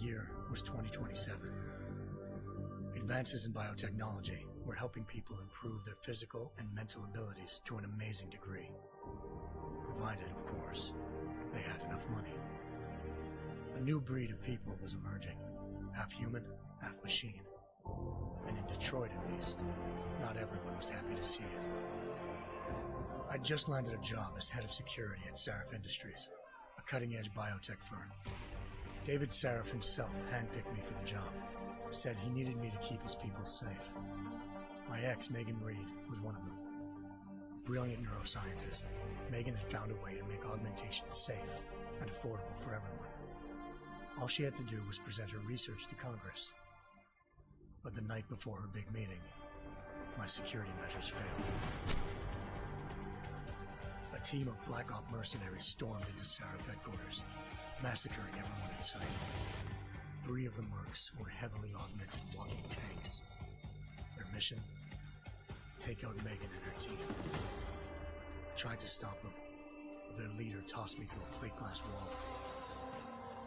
year was 2027. Advances in biotechnology were helping people improve their physical and mental abilities to an amazing degree. Provided, of course, they had enough money. A new breed of people was emerging, half human, half machine. And in Detroit, at least, not everyone was happy to see it. I'd just landed a job as head of security at Sarif Industries, a cutting-edge biotech firm. David Sarif himself handpicked me for the job, said he needed me to keep his people safe. My ex, Megan Reed, was one of them. Brilliant neuroscientist, Megan had found a way to make augmentation safe and affordable for everyone. All she had to do was present her research to Congress. But the night before her big meeting, my security measures failed. A team of Black Op mercenaries stormed into Sarif headquarters, massacring everyone in sight. 3 of the mercs were heavily augmented walking tanks. Their mission? Take out Megan and her team. I tried to stop them. Their leader tossed me through a plate glass wall.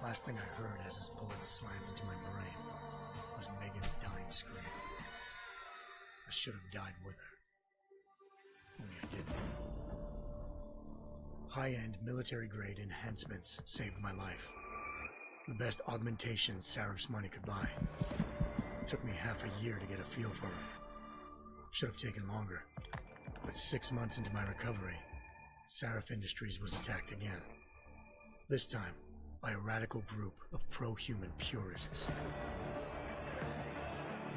Last thing I heard as his bullets slammed into my brain was Megan's dying scream. I should have died with her. Only I didn't. High-end military-grade enhancements saved my life. The best augmentation Sarif's money could buy. Took me half a year to get a feel for them. Should have taken longer. But 6 months into my recovery, Sarif Industries was attacked again. This time, by a radical group of pro-human purists.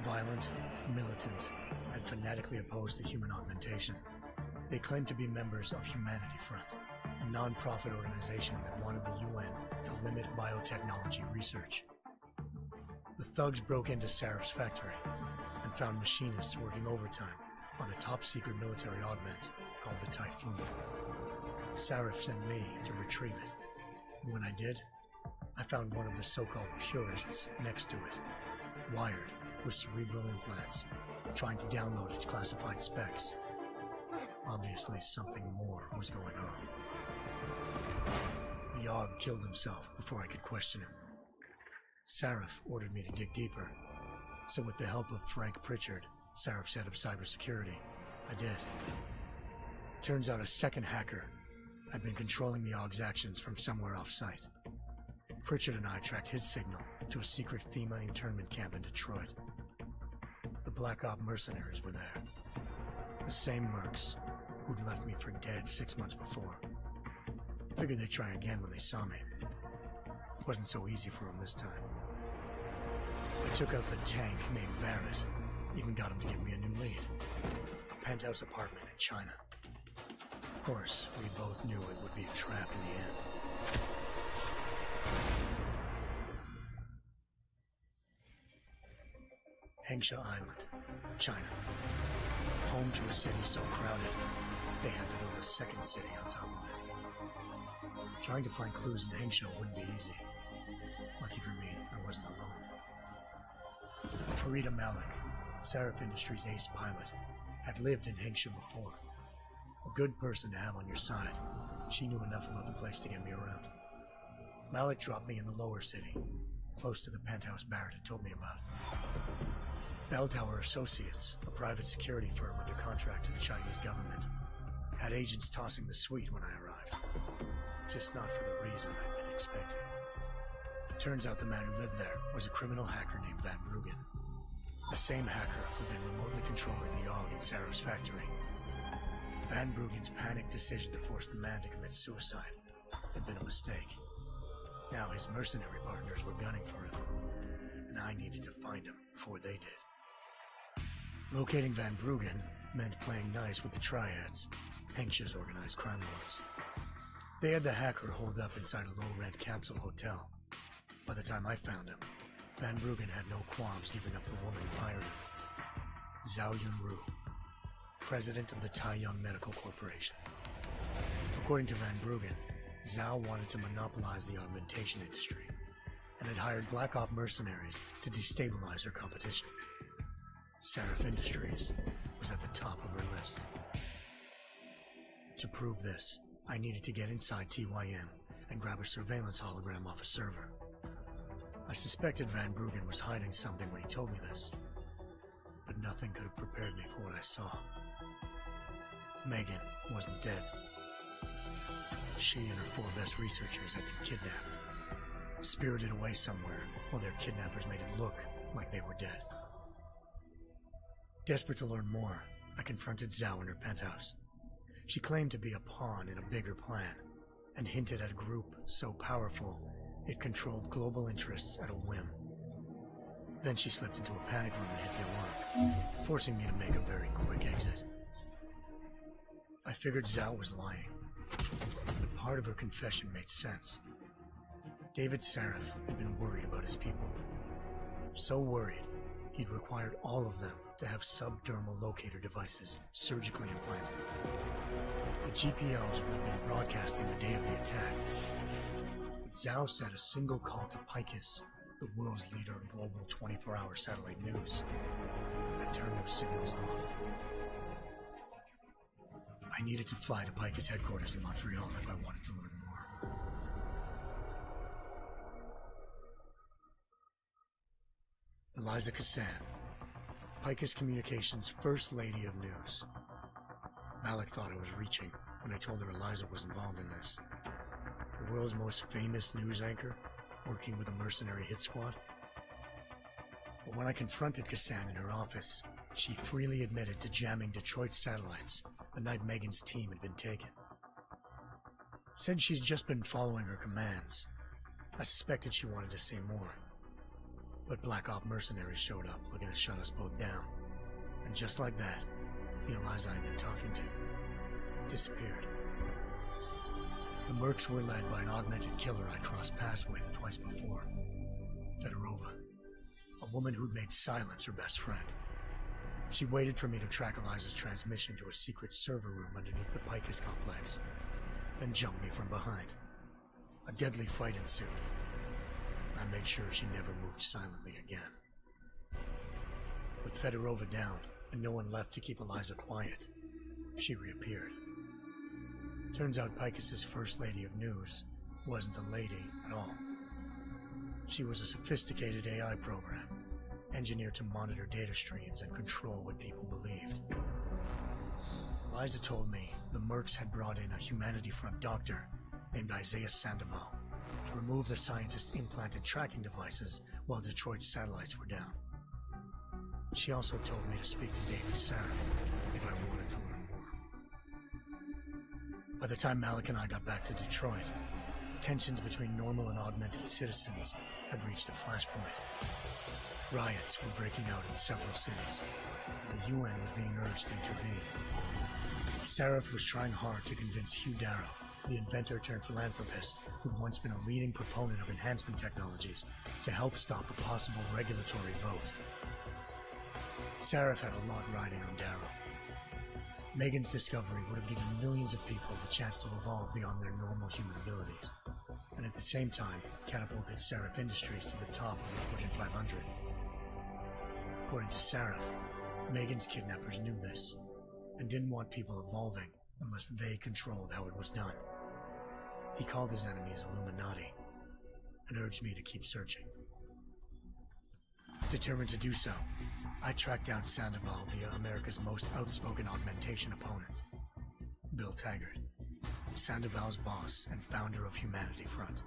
Violent, militant, and fanatically opposed to human augmentation. They claimed to be members of Humanity Front, a non-profit organization that wanted the UN to limit biotechnology research. The thugs broke into Sarif's factory and found machinists working overtime on a top-secret military augment called the Typhoon. Sarif sent me to retrieve it. And when I did, I found one of the so-called purists next to it, wired with cerebral implants, trying to download its classified specs. Obviously, something more was going on. The Aug killed himself before I could question him. Sarif ordered me to dig deeper, so with the help of Frank Pritchard, Sarif's head of cybersecurity, I did. Turns out a second hacker had been controlling the Aug's actions from somewhere off-site. Pritchard and I tracked his signal to a secret FEMA internment camp in Detroit. The Black Op mercenaries were there. The same mercs who'd left me for dead 6 months before. Figured they'd try again when they saw me. Wasn't so easy for them this time. I took out the tank named Barrett, even got him to give me a new lead. A penthouse apartment in China. Of course, we both knew it would be a trap in the end. Hengsha Island, China. Home to a city so crowded, they had to build a second city on top of it. Trying to find clues in Hengsha wouldn't be easy. Lucky for me, I wasn't alone. Farida Malik, Sarif Industries' ace pilot, had lived in Hengsha before. A good person to have on your side. She knew enough about the place to get me around. Malik dropped me in the lower city, close to the penthouse Barrett had told me about. Bell Tower Associates, a private security firm under contract to the Chinese government, had agents tossing the suite when I arrived. Just not for the reason I'd been expecting. Turns out the man who lived there was a criminal hacker named Van Bruggen. The same hacker who'd been remotely controlling the Aug in Sarif's factory. Van Bruggen's panicked decision to force the man to commit suicide had been a mistake. Now his mercenary partners were gunning for him, and I needed to find him before they did. Locating Van Bruggen meant playing nice with the Triads, Hengsha's organized crime lords. They had the hacker holed up inside a low-rent capsule hotel. By the time I found him, Van Bruggen had no qualms giving up the woman who hired him. Zhao Yunru, president of the Taiyang Medical Corporation. According to Van Bruggen, Zhao wanted to monopolize the augmentation industry and had hired Black Op mercenaries to destabilize her competition. Sarif Industries was at the top of her list. To prove this, I needed to get inside TYM and grab a surveillance hologram off a server. I suspected Van Bruggen was hiding something when he told me this, but nothing could have prepared me for what I saw. Megan wasn't dead. She and her 4 best researchers had been kidnapped, spirited away somewhere while their kidnappers made it look like they were dead. Desperate to learn more, I confronted Zhao in her penthouse. She claimed to be a pawn in a bigger plan, and hinted at a group so powerful it controlled global interests at a whim. Then she slipped into a panic room and hit the alarm, forcing me to make a very quick exit. I figured Zhao was lying, but part of her confession made sense. David Sarif had been worried about his people. So worried, he'd required all of them to have subdermal locator devices surgically implanted. The GPLs would have been broadcasting the day of the attack. But Zhao said a single call to Picus, the world's leader in global 24-hour satellite news, had turned those signals off. I needed to fly to Picus headquarters in Montreal if I wanted to learn more. Eliza Cassan, Picus Communications' First Lady of News. Malik thought I was reaching when I told her Eliza was involved in this. The world's most famous news anchor, working with a mercenary hit squad. But when I confronted Cassan in her office, she freely admitted to jamming Detroit's satellites the night Megan's team had been taken. Said she's just been following her commands. I suspected she wanted to say more. But Black Op mercenaries showed up looking to shut us both down. And just like that, the Eliza I'd been talking to disappeared. The Mercs were led by an augmented killer I crossed paths with twice before, Fedorova, a woman who'd made silence her best friend. She waited for me to track Eliza's transmission to a secret server room underneath the Picus complex, then jumped me from behind. A deadly fight ensued. I made sure she never moved silently again. With Fedorova down and no one left to keep Eliza quiet, she reappeared. Turns out Picus's First Lady of News wasn't a lady at all. She was a sophisticated AI program, engineered to monitor data streams and control what people believed. Eliza told me the Mercs had brought in a Humanity Front doctor named Isaiah Sandoval to remove the scientist's implanted tracking devices while Detroit's satellites were down. She also told me to speak to David Sarif if I wanted to learn more. By the time Malik and I got back to Detroit, tensions between normal and augmented citizens had reached a flashpoint. Riots were breaking out in several cities. The UN was being urged to intervene. Sarif was trying hard to convince Hugh Darrow, the inventor turned philanthropist who'd once been a leading proponent of enhancement technologies, to help stop a possible regulatory vote. Sarif had a lot riding on Darrow. Megan's discovery would have given millions of people the chance to evolve beyond their normal human abilities, and at the same time catapulted Sarif Industries to the top of the Fortune 500. According to Sarif, Megan's kidnappers knew this, and didn't want people evolving unless they controlled how it was done. He called his enemies Illuminati, and urged me to keep searching. Determined to do so, I tracked down Sandoval via America's most outspoken augmentation opponent, Bill Taggart, Sandoval's boss and founder of Humanity Front.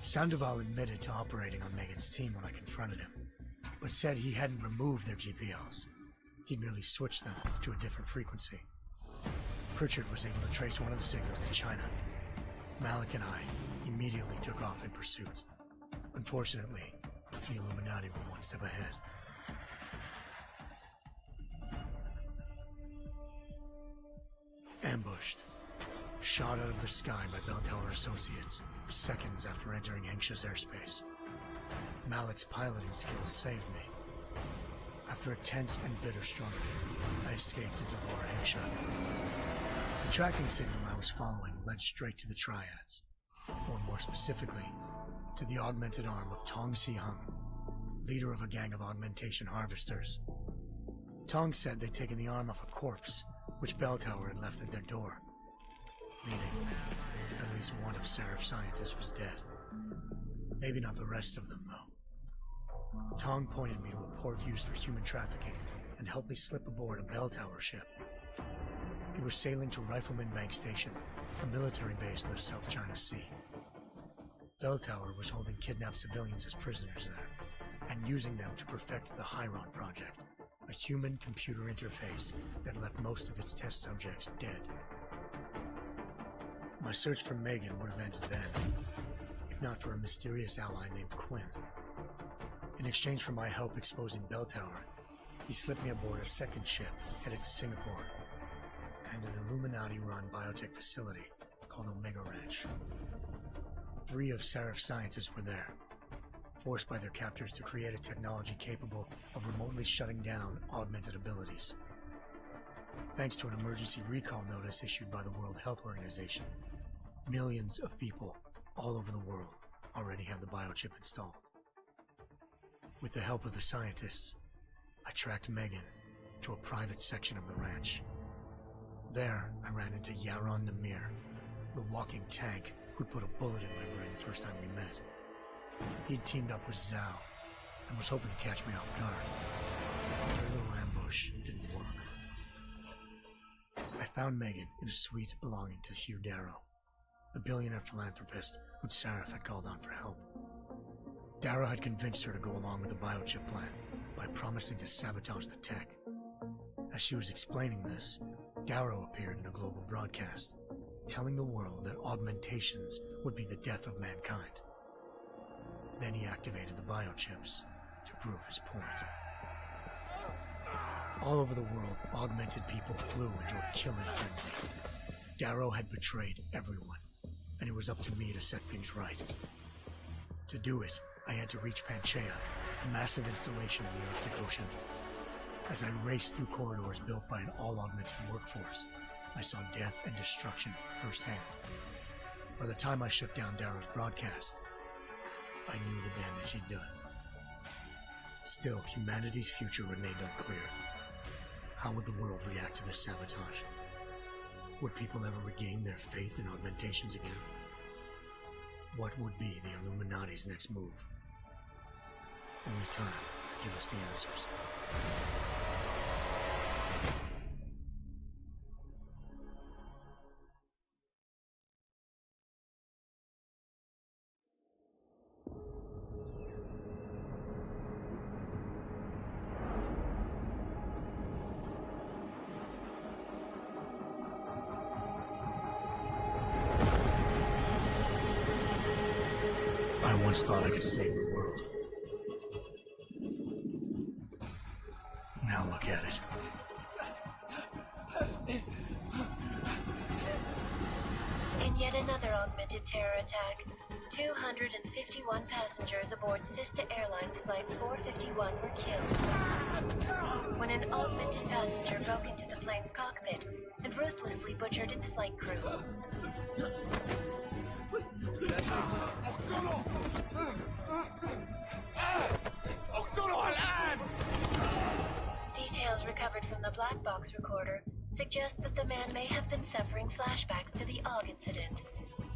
Sandoval admitted to operating on Megan's team when I confronted him, but said he hadn't removed their GPLs. He'd merely switched them to a different frequency. Pritchard was able to trace one of the signals to China. Malik and I immediately took off in pursuit. Unfortunately, the Illuminati were one step ahead. Ambushed. Shot out of the sky by Bell Tower Associates, seconds after entering Hengsha's airspace. Malik's piloting skills saved me. After a tense and bitter struggle, I escaped into Lower Hengsha. The tracking signal I was following led straight to the Triads, or more specifically, to the augmented arm of Tong Si-hung, leader of a gang of augmentation harvesters. Tong said they'd taken the arm off a corpse, which Bell Tower had left at their door, meaning at least one of Sarif's scientists was dead. Maybe not the rest of them, though. Tong pointed me to a port used for human trafficking and helped me slip aboard a bell tower ship. It was sailing to Rifleman Bank Station, a military base in the South China Sea. Bell Tower was holding kidnapped civilians as prisoners there, and using them to perfect the Hyron Project, a human-computer interface that left most of its test subjects dead. My search for Megan would have ended then, if not for a mysterious ally named Quinn. In exchange for my help exposing Bell Tower, he slipped me aboard a second ship headed to Singapore, and an Illuminati-run biotech facility called Omega Ranch. 3 of Seraph's scientists were there, forced by their captors to create a technology capable of remotely shutting down augmented abilities. Thanks to an emergency recall notice issued by the World Health Organization, millions of people all over the world already had the biochip installed. With the help of the scientists, I tracked Megan to a private section of the ranch. There, I ran into Yaron Namir, the walking tank who'd put a bullet in my brain the first time we met. He'd teamed up with Zhao and was hoping to catch me off guard. But their little ambush didn't work. I found Megan in a suite belonging to Hugh Darrow, the billionaire philanthropist who Seraph had called on for help. Darrow had convinced her to go along with the biochip plan by promising to sabotage the tech. As she was explaining this, Darrow appeared in a global broadcast, telling the world that augmentations would be the death of mankind. Then he activated the biochips to prove his point. All over the world, augmented people flew into a killing frenzy. Darrow had betrayed everyone, and it was up to me to set things right. To do it, I had to reach Panchaea, a massive installation in the Arctic Ocean. As I raced through corridors built by an all-augmented workforce, I saw death and destruction firsthand. By the time I shut down Darrow's broadcast, I knew the damage he'd done. Still, humanity's future remained unclear. How would the world react to this sabotage? Would people ever regain their faith in augmentations again? What would be the Illuminati's next move? Only time could give us the answers. I once thought I could save the world. Now look at it. In yet another augmented terror attack, 251 passengers aboard Sister Airlines Flight 451 were killed when an augmented passenger broke into the plane's cockpit and ruthlessly butchered its flight crew. Details recovered from the black box recorder suggest that the man may have been suffering flashbacks to the AUG incident.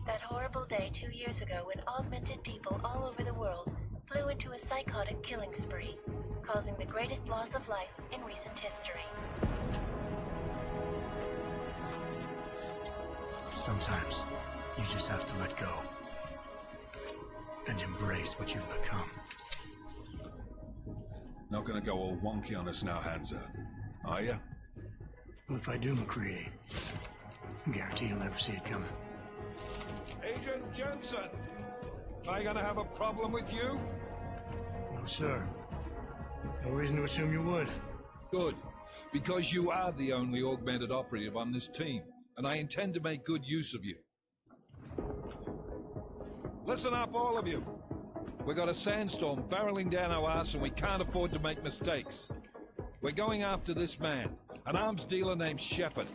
That horrible day 2 years ago when augmented people all over the world flew into a psychotic killing spree, causing the greatest loss of life in recent history. Sometimes you just have to let go and embrace what you've become. Not gonna go all wonky on us now, Hansa, are ya? Well, if I do, McCready, I guarantee you'll never see it coming. Agent Jensen! Am I gonna have a problem with you? No, sir. No reason to assume you would. Good. Because you are the only augmented operative on this team, and I intend to make good use of you. Listen up, all of you. We got a sandstorm barreling down our ass and we can't afford to make mistakes. We're going after this man, an arms dealer named Shepard.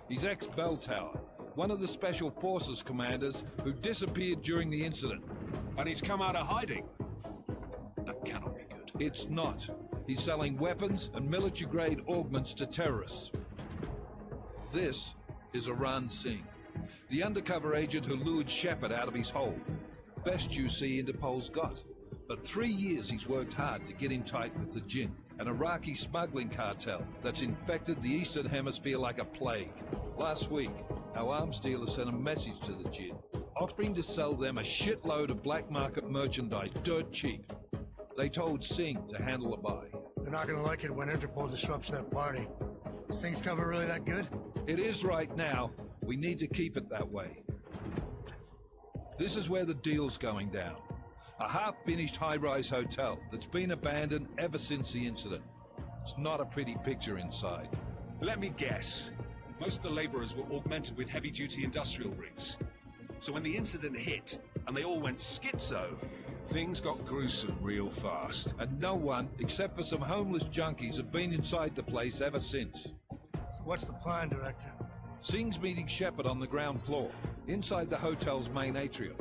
He's ex-Bell Tower, one of the Special Forces commanders who disappeared during the incident. And he's come out of hiding. That cannot be good. It's not. He's selling weapons and military-grade augments to terrorists. This is Aran Singh, the undercover agent who lured Shepard out of his hole. best UC Interpol's got. For 3 years he's worked hard to get him tight with the Jinn, an Iraqi smuggling cartel that's infected the Eastern Hemisphere like a plague. Last week, our arms dealer sent a message to the Jinn, offering to sell them a shitload of black market merchandise dirt cheap. They told Singh to handle the buy. They're not gonna like it when Interpol disrupts their party. Is Singh's cover really that good? It is right now. We need to keep it that way. This is where the deal's going down. A half-finished high-rise hotel that's been abandoned ever since the incident. It's not a pretty picture inside. Let me guess. Most of the laborers were augmented with heavy-duty industrial rigs. So when the incident hit, and they all went schizo, things got gruesome real fast. And no one, except for some homeless junkies, have been inside the place ever since. So what's the plan, Director? Singh's meeting Shepard on the ground floor, inside the hotel's main atrium.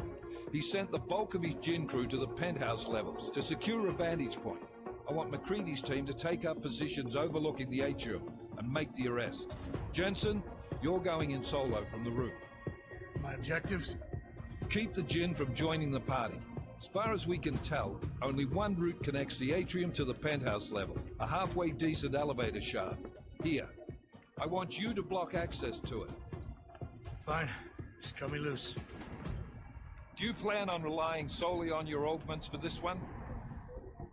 He sent the bulk of his Jinn crew to the penthouse levels to secure a vantage point. I want McCready's team to take up positions overlooking the atrium and make the arrest. Jensen, you're going in solo from the roof. My objectives? Keep the Jinn from joining the party. As far as we can tell, only one route connects the atrium to the penthouse level, a halfway decent elevator shaft. Here. I want you to block access to it. Fine. Just cut me loose. Do you plan on relying solely on your augments for this one?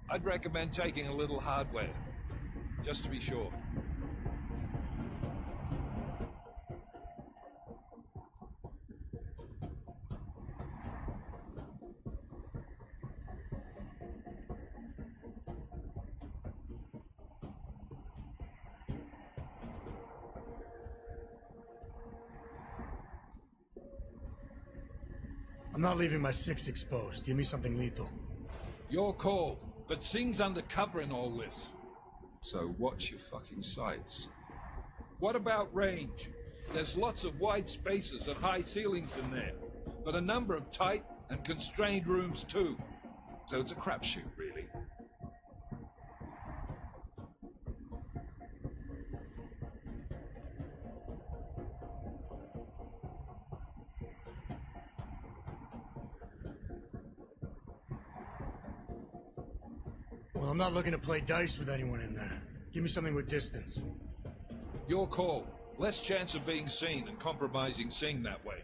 I'd recommend taking a little hardware, just to be sure. I'm not leaving my 6 exposed. Give me something lethal. Your call, but Singh's undercover in all this. So watch your fucking sights. What about range? There's lots of wide spaces and high ceilings in there, but a number of tight and constrained rooms too. So it's a crapshoot, really. Well, I'm not looking to play dice with anyone in there. Give me something with distance. Your call. Less chance of being seen and compromising Singh that way.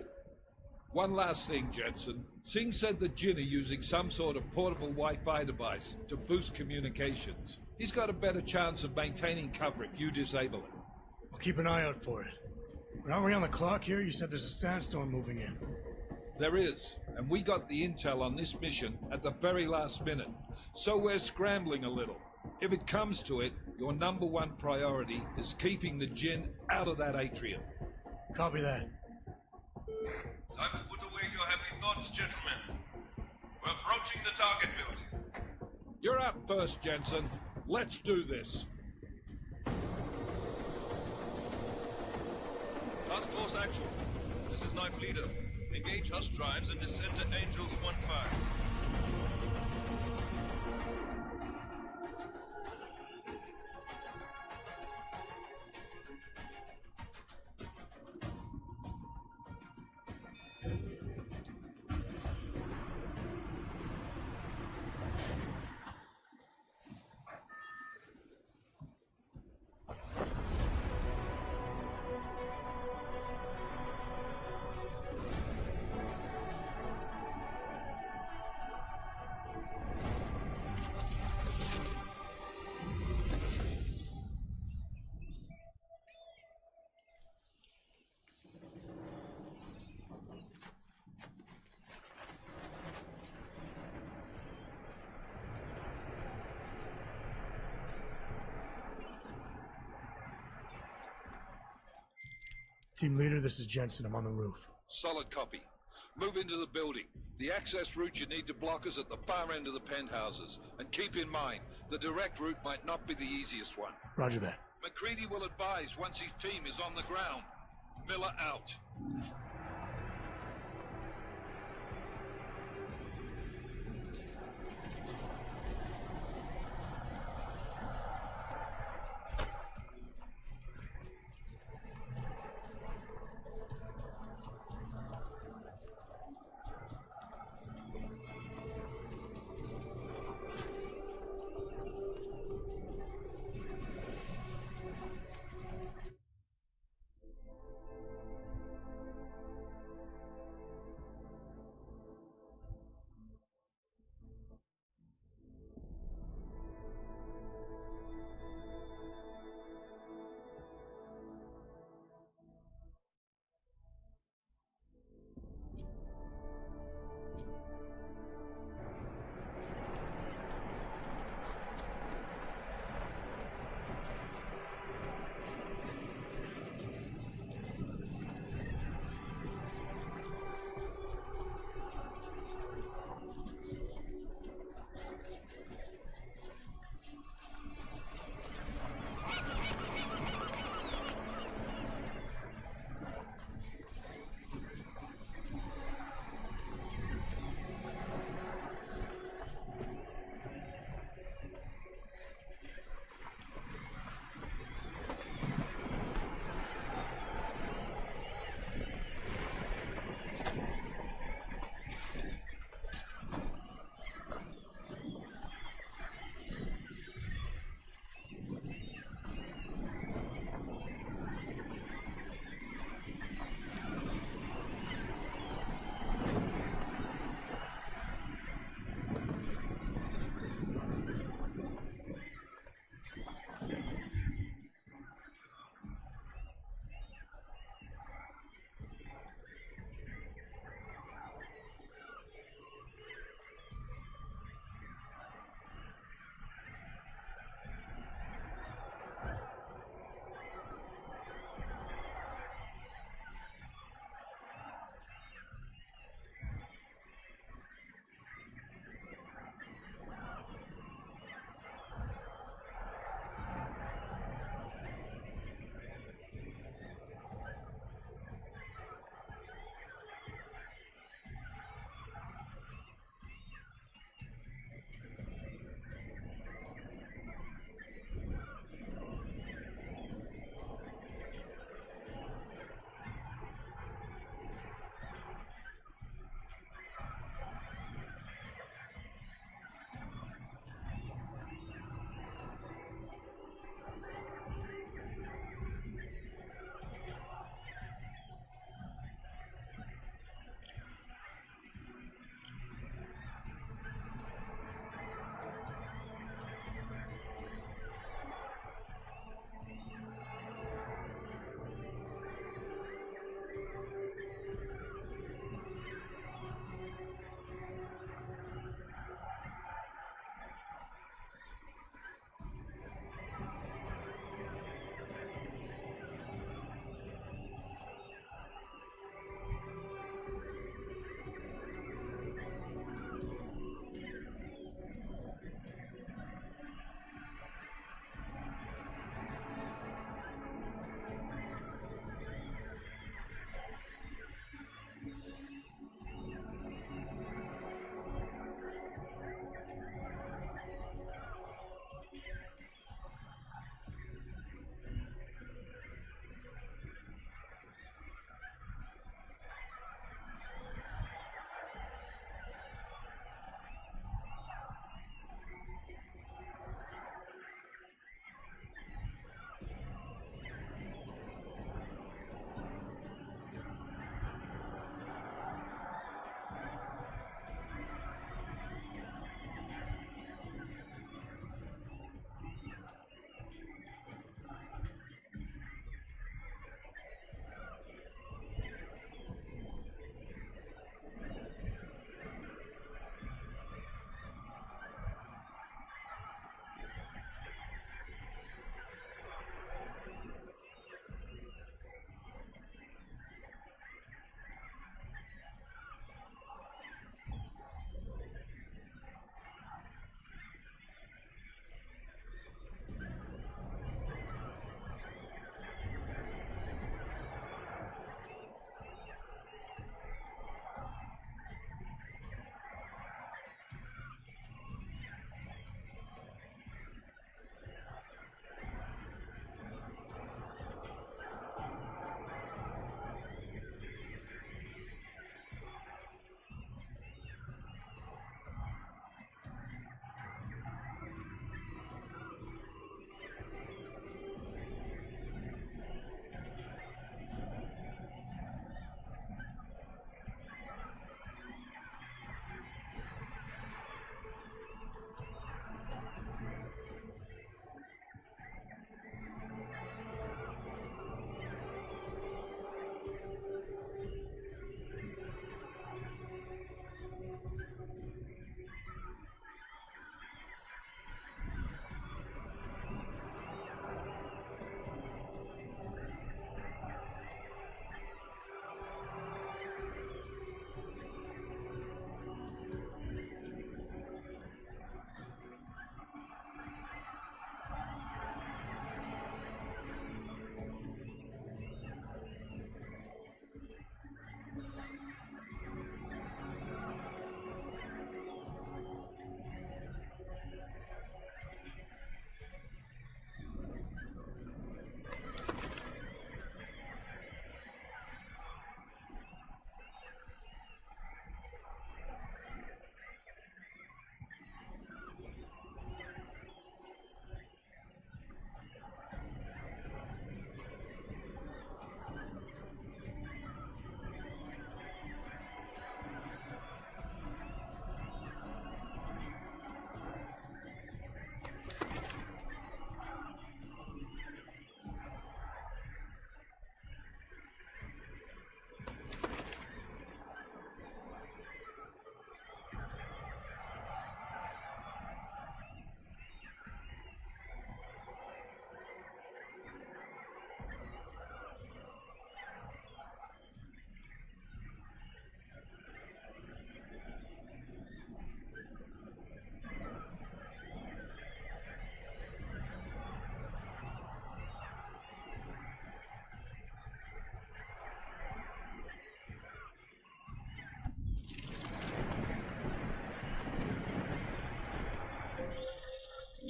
One last thing, Jensen. Singh said the Jinn are using some sort of portable Wi-Fi device to boost communications. He's got a better chance of maintaining cover if you disable it. I'll keep an eye out for it. But aren't we on the clock here? You said there's a sandstorm moving in. There is, and we got the intel on this mission at the very last minute. So we're scrambling a little. If it comes to it, your #1 priority is keeping the Jinn out of that atrium. Copy that. Time to put away your heavy thoughts, gentlemen. We're approaching the target building. You're up first, Jensen. Let's do this. Task Force Actual. This is Knife Leader. Engage Hush drives and descend to Angels 1-5. Team leader, this is Jensen. I'm on the roof. Solid copy. Move into the building. The access route you need to block is at the far end of the penthouses. And keep in mind, the direct route might not be the easiest one. Roger that. McCready will advise once his team is on the ground. Miller out.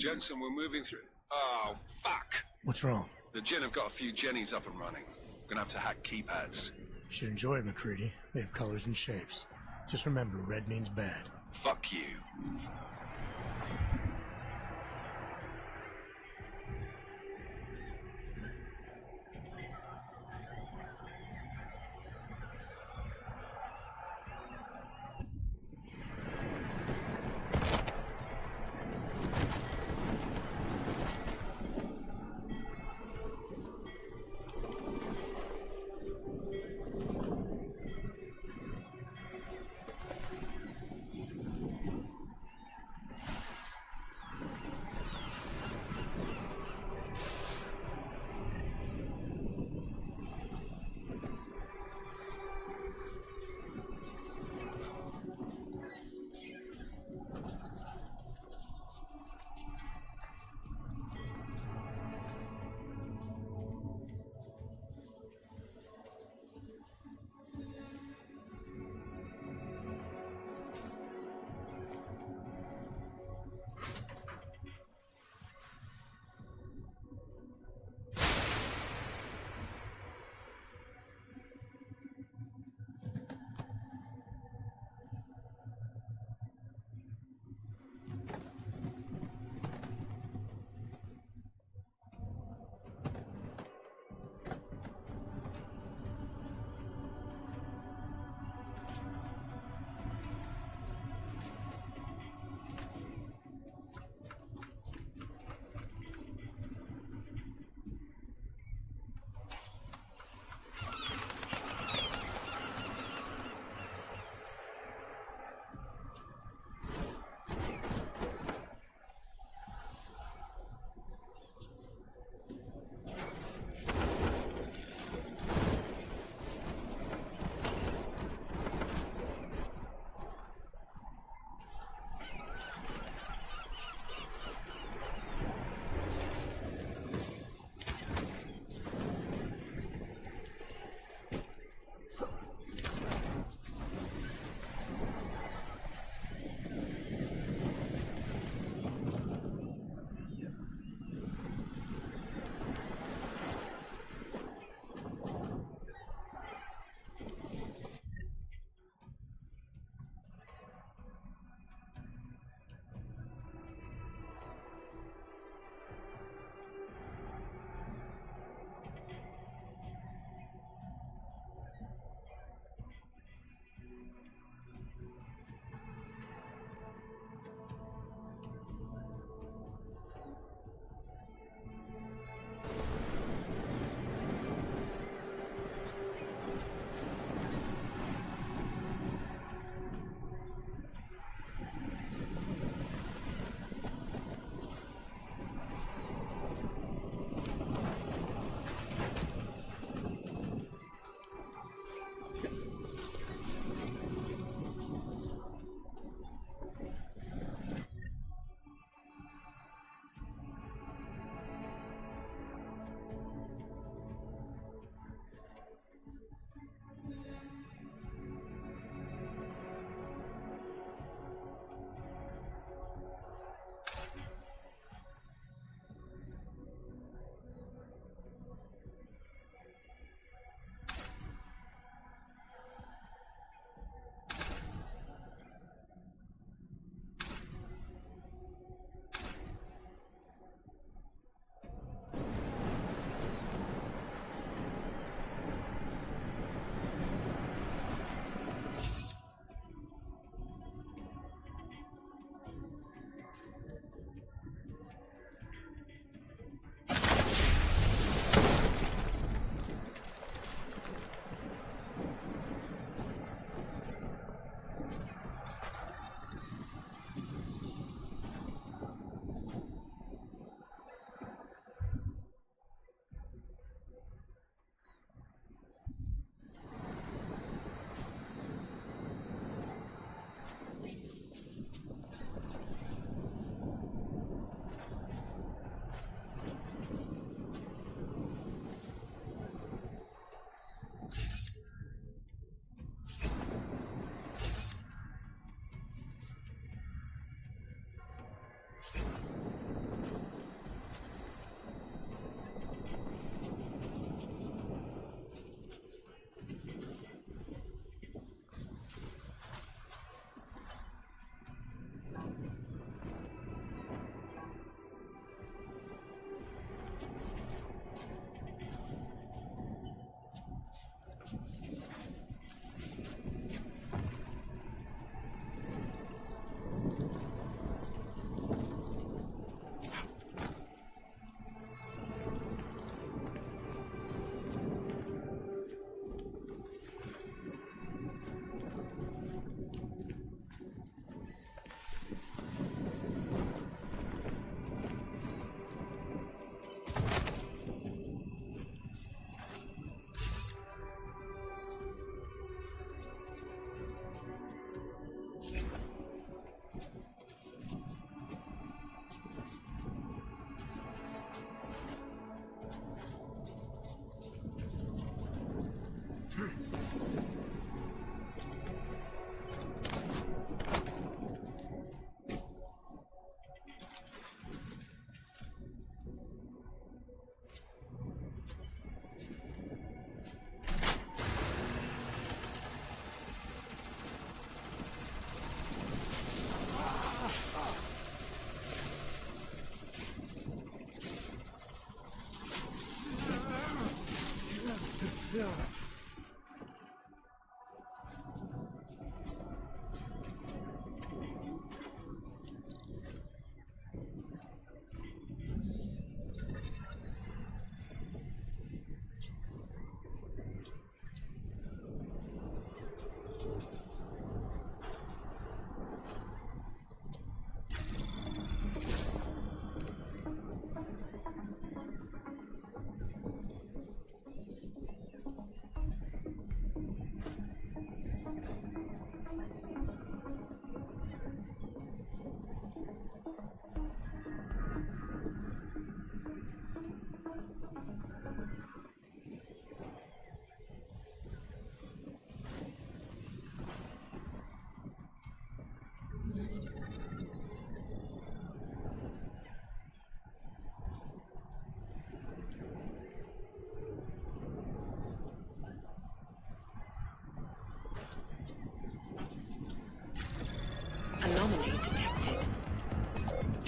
Jensen, we're moving through. Oh, fuck! What's wrong? The Gen have got a few Jennies up and running. Gonna have to hack keypads. You should enjoy it, McCready. They have colors and shapes. Just remember, red means bad. Fuck you.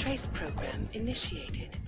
Trace program initiated.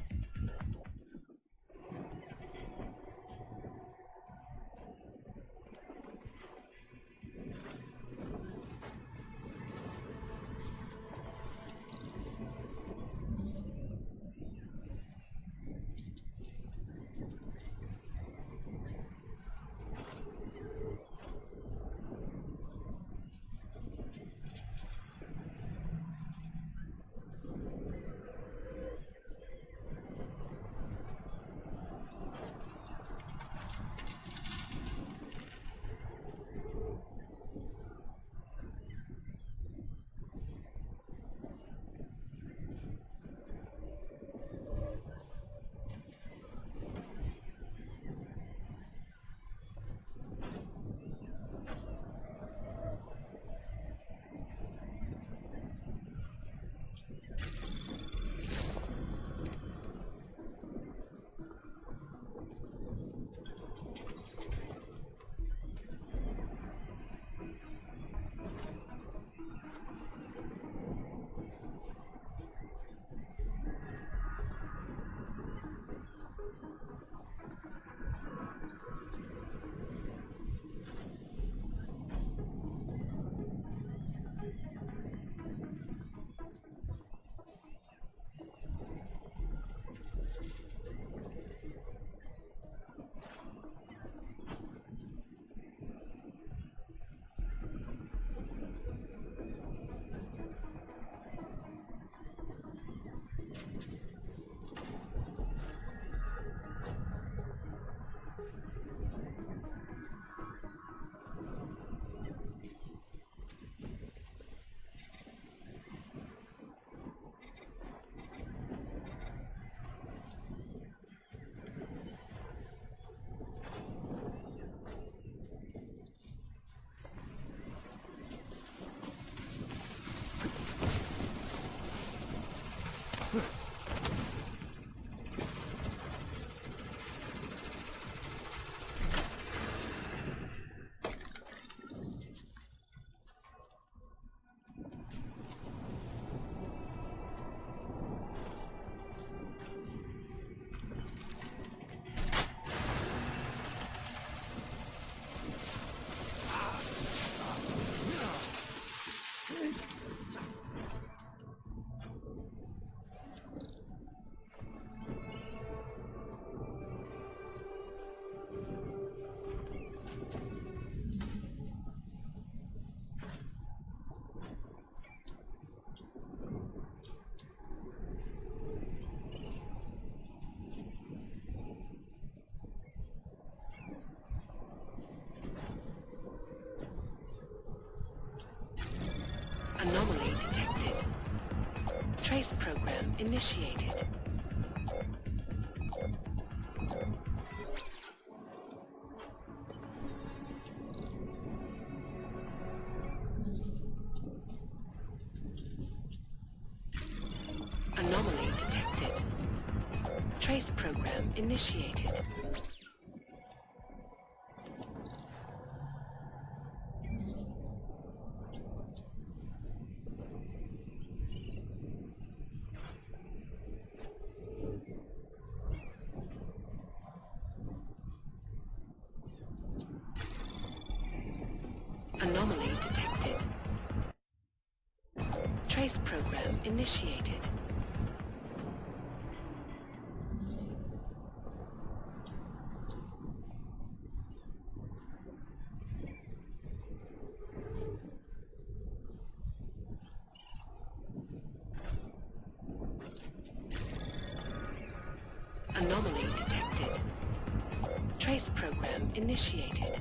Anomaly detected. Trace program initiated. Anomaly detected. Trace program initiated. Anomaly detected. Trace program initiated. Anomaly detected. Trace program initiated.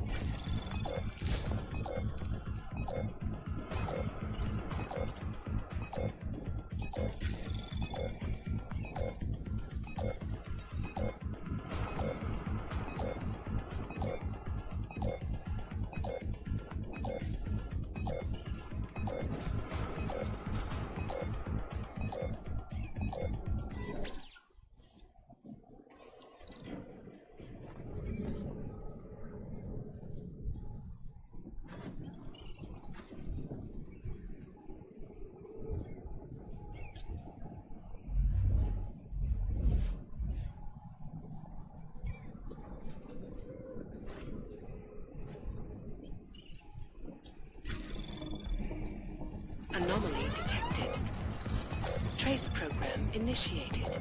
Trace program initiated.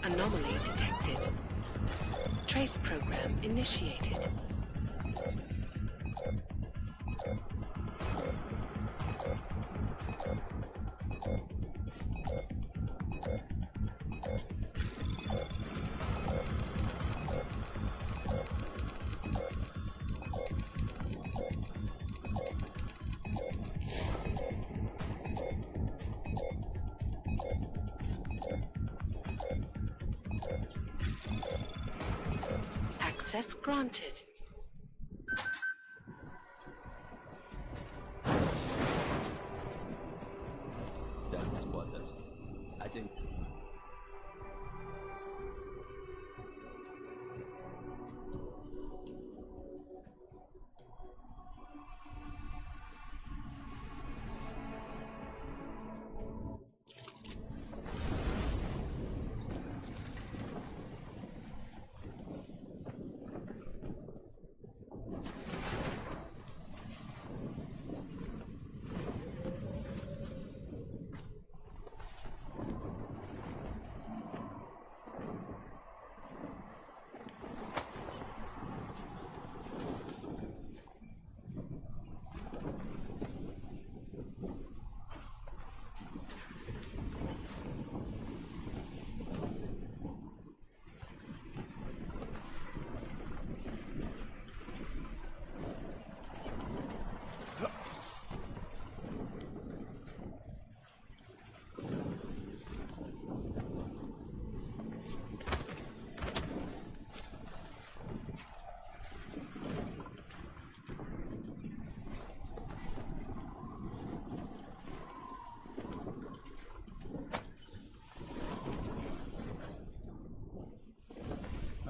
Anomaly detected. Trace program initiated. Access granted. Thanks, Waters. I think...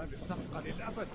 هذه الصفقة للأبد.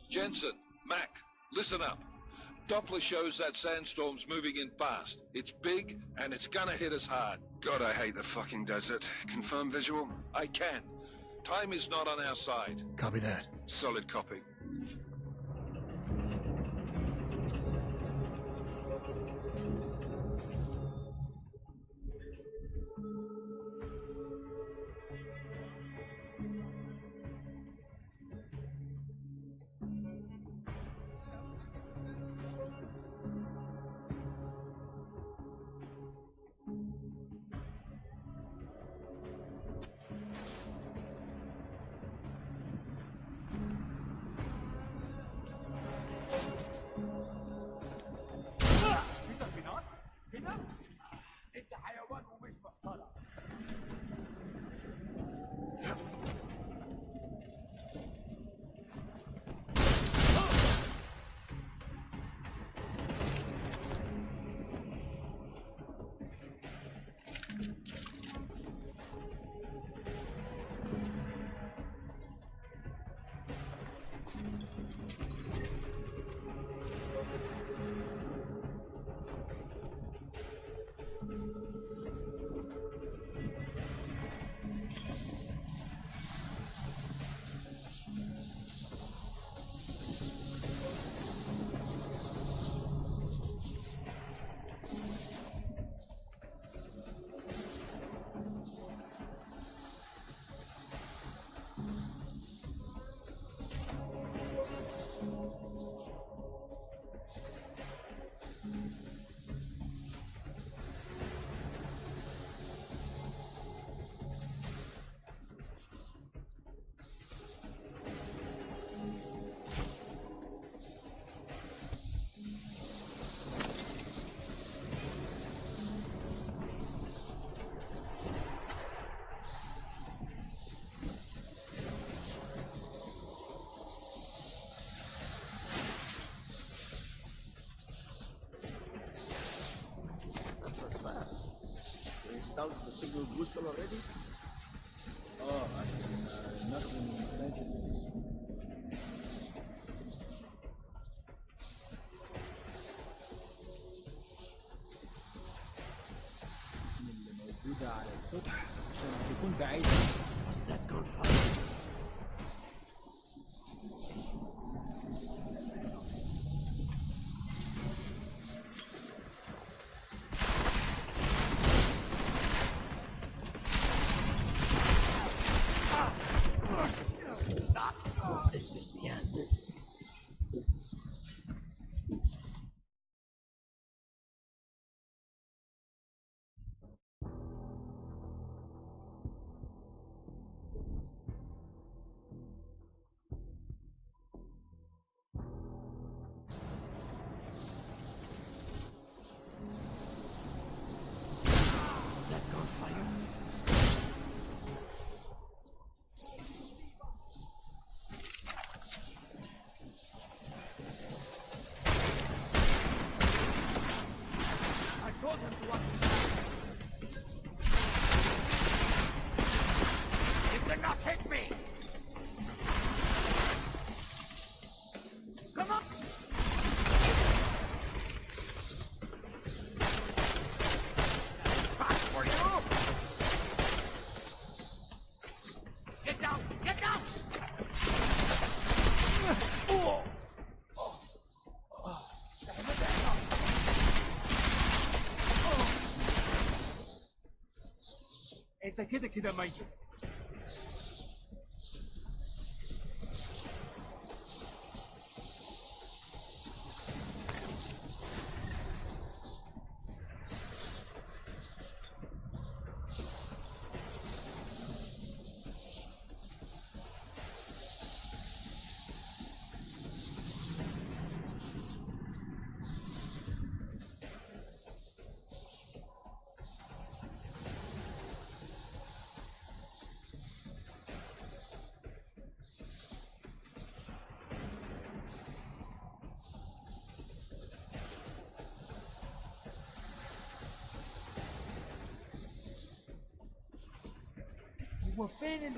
Jensen, Mac, listen up. Doppler shows that sandstorm's moving in fast. It's big, and it's gonna hit us hard. God, I hate the fucking desert. Confirm visual? I can. Time is not on our side. Copy that. Solid copy. Installed the signal booster already? Oh, nothing fancy. اللي موجودة على السطح عشان تكون بعيدة. What's that gunfire? This is the end. That gunfire. انت كده ميت. هو فين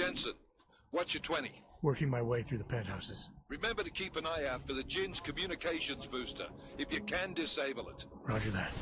Jensen, what's your 20? Working my way through the penthouses. Remember to keep an eye out for the Jinn's communications booster. If you can, disable it. Roger that.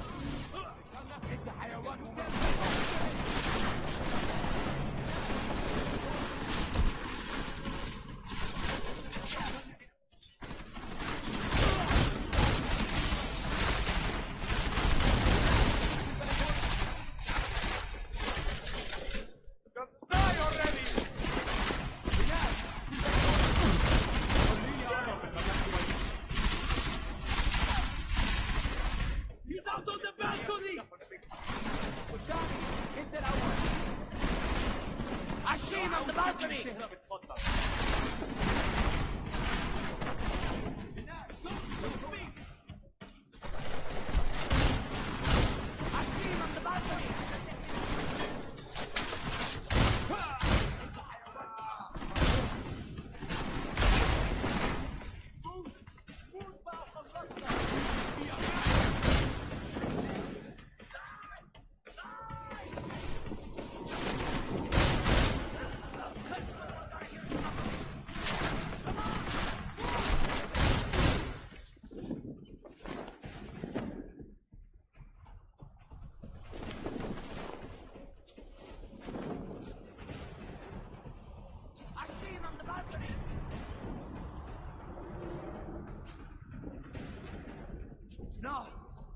No,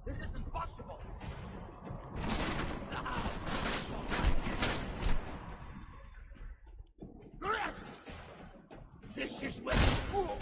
this isn't possible. This is where fool.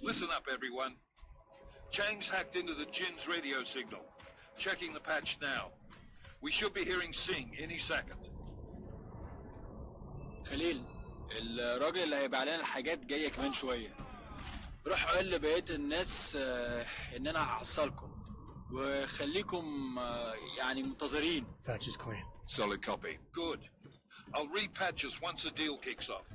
Listen up, everyone. Chang's hacked into the Jin's radio signal. Checking the patch now. We should be hearing Sing any second. خليل، الراجل اللي هيبيع لنا الحاجات جايه كمان شويه. روح قول لبقيه الناس ان انا هحصلكم وخليكم يعني منتظرين. Patch is clean. Solid copy. Good. I'll repatch us once the deal kicks off.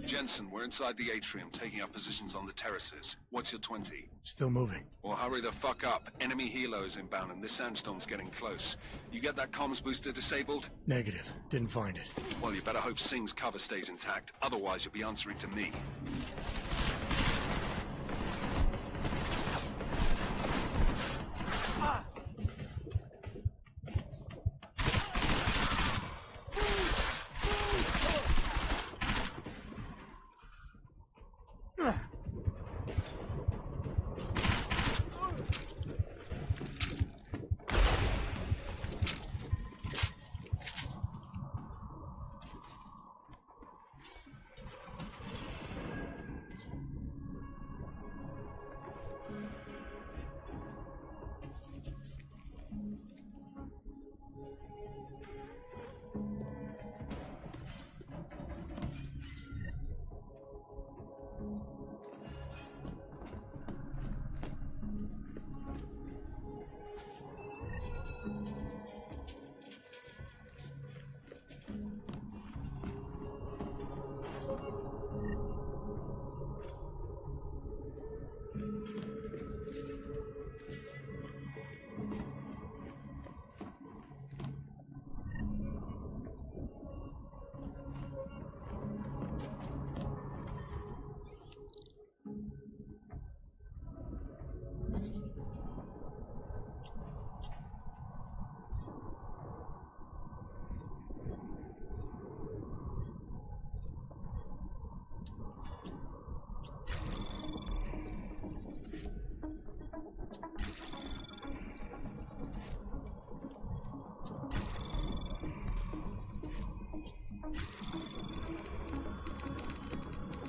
Jensen, we're inside the atrium, taking up positions on the terraces. What's your 20? Still moving. Well, hurry the fuck up. Enemy helos inbound, and this sandstorm's getting close. You get that comms booster disabled? Negative. Didn't find it. Well, you better hope Singh's cover stays intact. Otherwise, you'll be answering to me.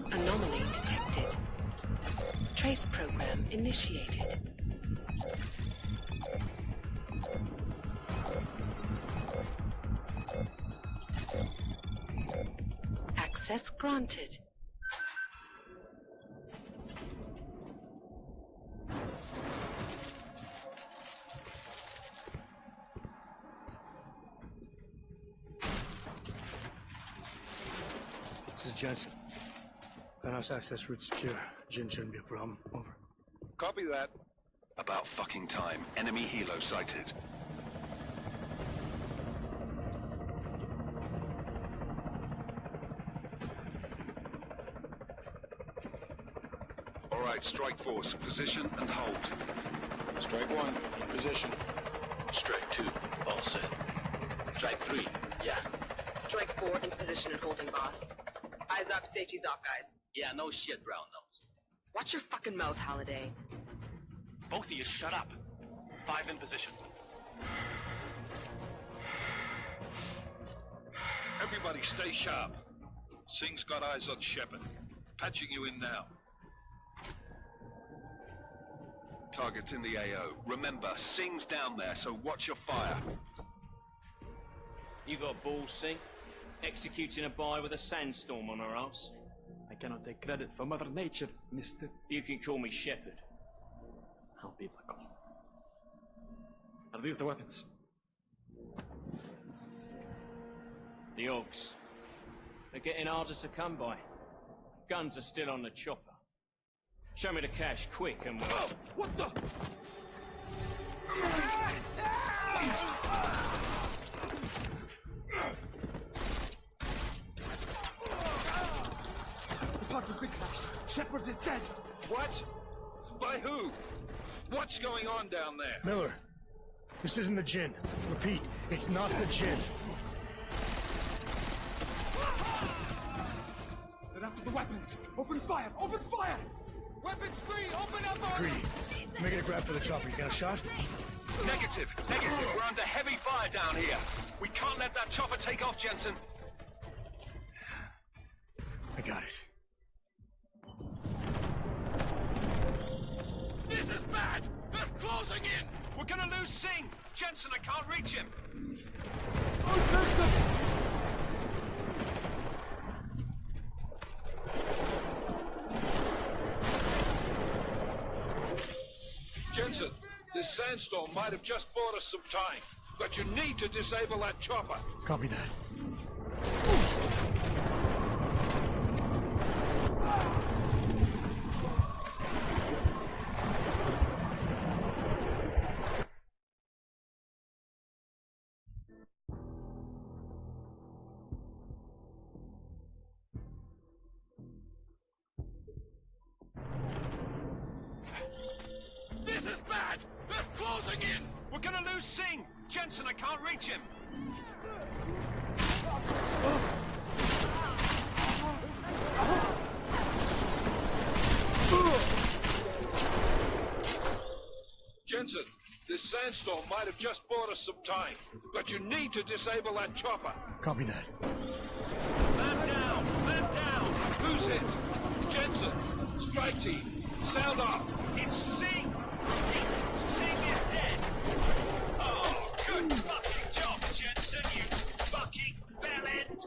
Anomaly detected. Trace program initiated. Access granted. This is Jensen. Penthouse access route secure. Jin shouldn't be a problem. Over. Copy that. About fucking time. Enemy helo sighted. All right, strike force. Position and hold. Strike one, in position. Strike two, all set. Strike three, yeah. Strike 4 in position and holding, boss. Eyes up, safety's off, guys. Yeah, no shit, brown nose. Watch your fucking mouth, Holiday. Both of you shut up. 5 in position. Everybody stay sharp. Singh's got eyes on Shepard. Patching you in now. Target's in the AO. Remember, Singh's down there, so watch your fire. You got balls, Singh? Executing a buy with a sandstorm on our ass? I cannot take credit for Mother Nature, mister. You can call me Shepard. How biblical. Are these the weapons? The Orcs. They're getting harder to come by. Guns are still on the chopper. Show me the cash, quick, and we'll... Oh, what the? The part has been crashed. Shepard is dead. What? By who? What's going on down there? Miller, this isn't the Jinn. Repeat, it's not the Jinn. They're after the weapons. Open fire! Open fire! Weapons free! Open up on Greedy, making a grab for the chopper. You got a shot? Negative. We're under heavy fire down here. We can't let that chopper take off, Jensen. got it. This is bad! They're closing in! We're gonna lose Singh! Jensen, I can't reach him! Jensen, this sandstorm might have just bought us some time, but you need to disable that chopper. Copy that. This is bad! They're closing in! We're gonna lose Singh! Jensen, I can't reach him! Jensen, this sandstorm might have just bought us some time, but you need to disable that chopper. Copy that. Man down! Man down! Who's hit? Jensen, strike team, sound off. It's Singh! Singh is dead! Oh, good fucking job, Jensen, you fucking bellend!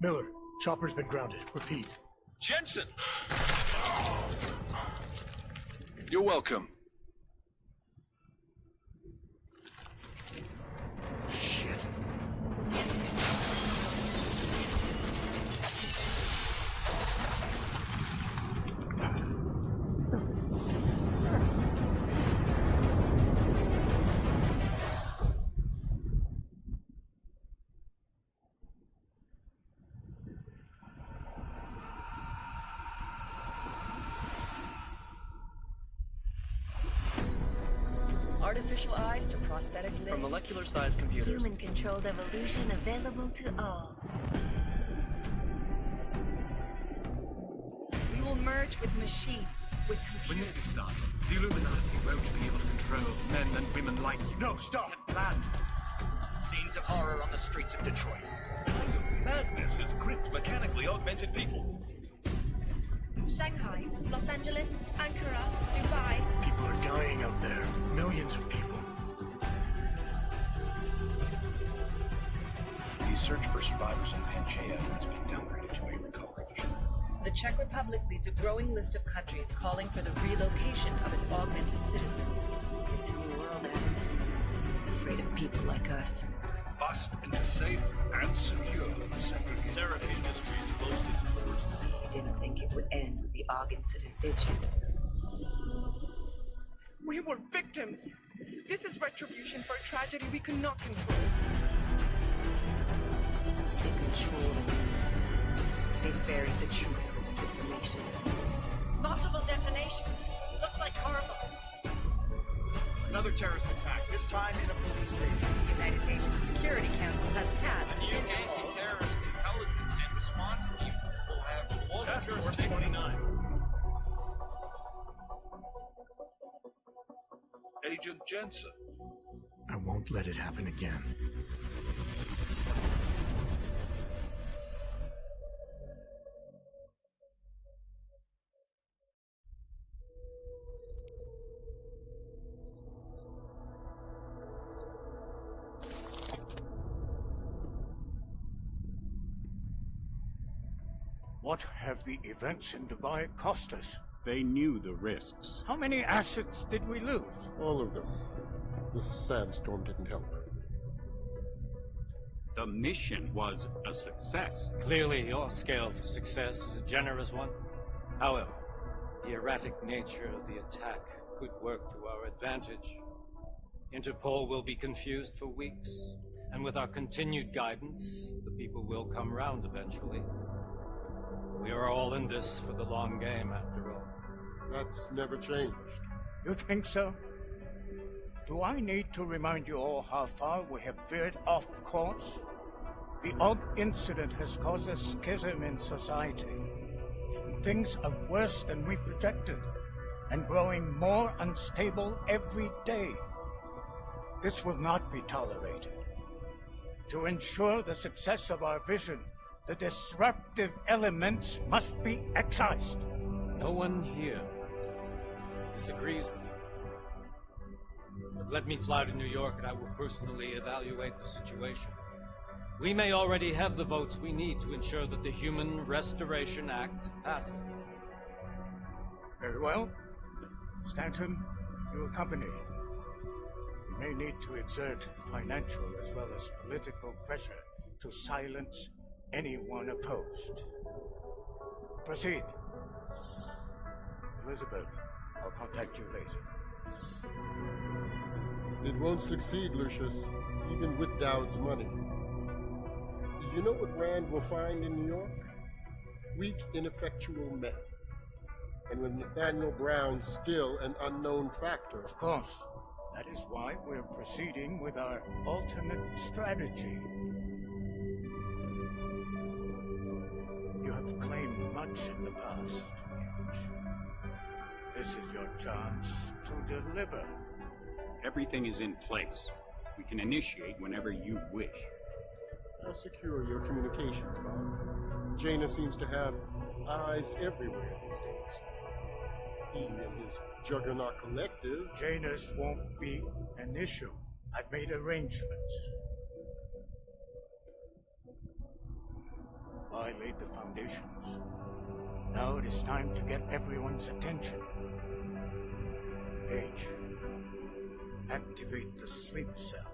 Miller, chopper's been grounded. Repeat. Jensen! You're welcome. Shit. Artificial eyes to prosthetic limbs. From molecular-sized computers. Human-controlled evolution available to all. We will merge with machines, with When computers. this is done, the Illuminati won't be able to control men and women like you. No, stop! We had planned. Scenes of horror on the streets of Detroit. What kind of madness has gripped mechanically augmented people? Shanghai, Los Angeles, Ankara, Dubai. People are dying out there. Millions of people. The search for survivors in Panchea has been downgraded to a recovery mission. The Czech Republic leads a growing list of countries calling for the relocation of its augmented citizens. It's a new world, Adam. It's afraid of people like us. Bust into safe and secure segregation. Seraphim Industries boasted to the worst. You didn't think it would end with the AUG incident, did you? We were victims. This is retribution for a tragedy we cannot control. They control the news. They buried the truth with disinformation. Multiple detonations. Looks like car bombs. Another terrorist attack, this time in a police station. The United Nations Security Council has passed A new anti-terrorist intelligence and response team will have Task Force 29. Agent Jensen. I won't let it happen again. What have the events in Dubai cost us? They knew the risks. How many assets did we lose? All of them. This sandstorm didn't help. The mission was a success. Clearly, your scale for success is a generous one. However, the erratic nature of the attack could work to our advantage. Interpol will be confused for weeks, and with our continued guidance, the people will come round eventually. We are all in this for the long game, after all. That's never changed. You think so? Do I need to remind you all how far we have veered off course? The Og incident has caused a schism in society. Things are worse than we projected, and growing more unstable every day. This will not be tolerated. To ensure the success of our vision, the disruptive elements must be excised. No one here disagrees with you. But let me fly to New York and I will personally evaluate the situation. We may already have the votes we need to ensure that the Human Restoration Act passes. Very well. Stanton, you accompany. We may need to exert financial as well as political pressure to silence anyone opposed. Proceed. Elizabeth, I'll contact you later. It won't succeed, Lucius, even with Dowd's money. You know what Rand will find in New York? Weak, ineffectual men. And with Nathaniel Brown still an unknown factor. Of course. That is why we're proceeding with our alternate strategy. You have claimed much in the past, Huge. This is your chance to deliver. Everything is in place. We can initiate whenever you wish. I'll secure your communications, Bob. Jaina seems to have eyes everywhere these days. He and his Juggernaut Collective. Janus won't be an issue. I've made arrangements. I laid the foundations. Now it is time to get everyone's attention. H, activate the sleep cell.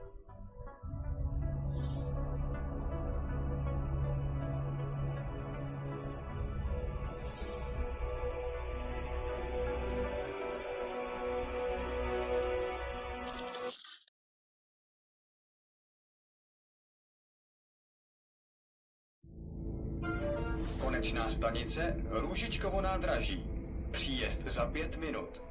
Konečná stanice Růžičkovo nádraží. Příjezd za 5 minut.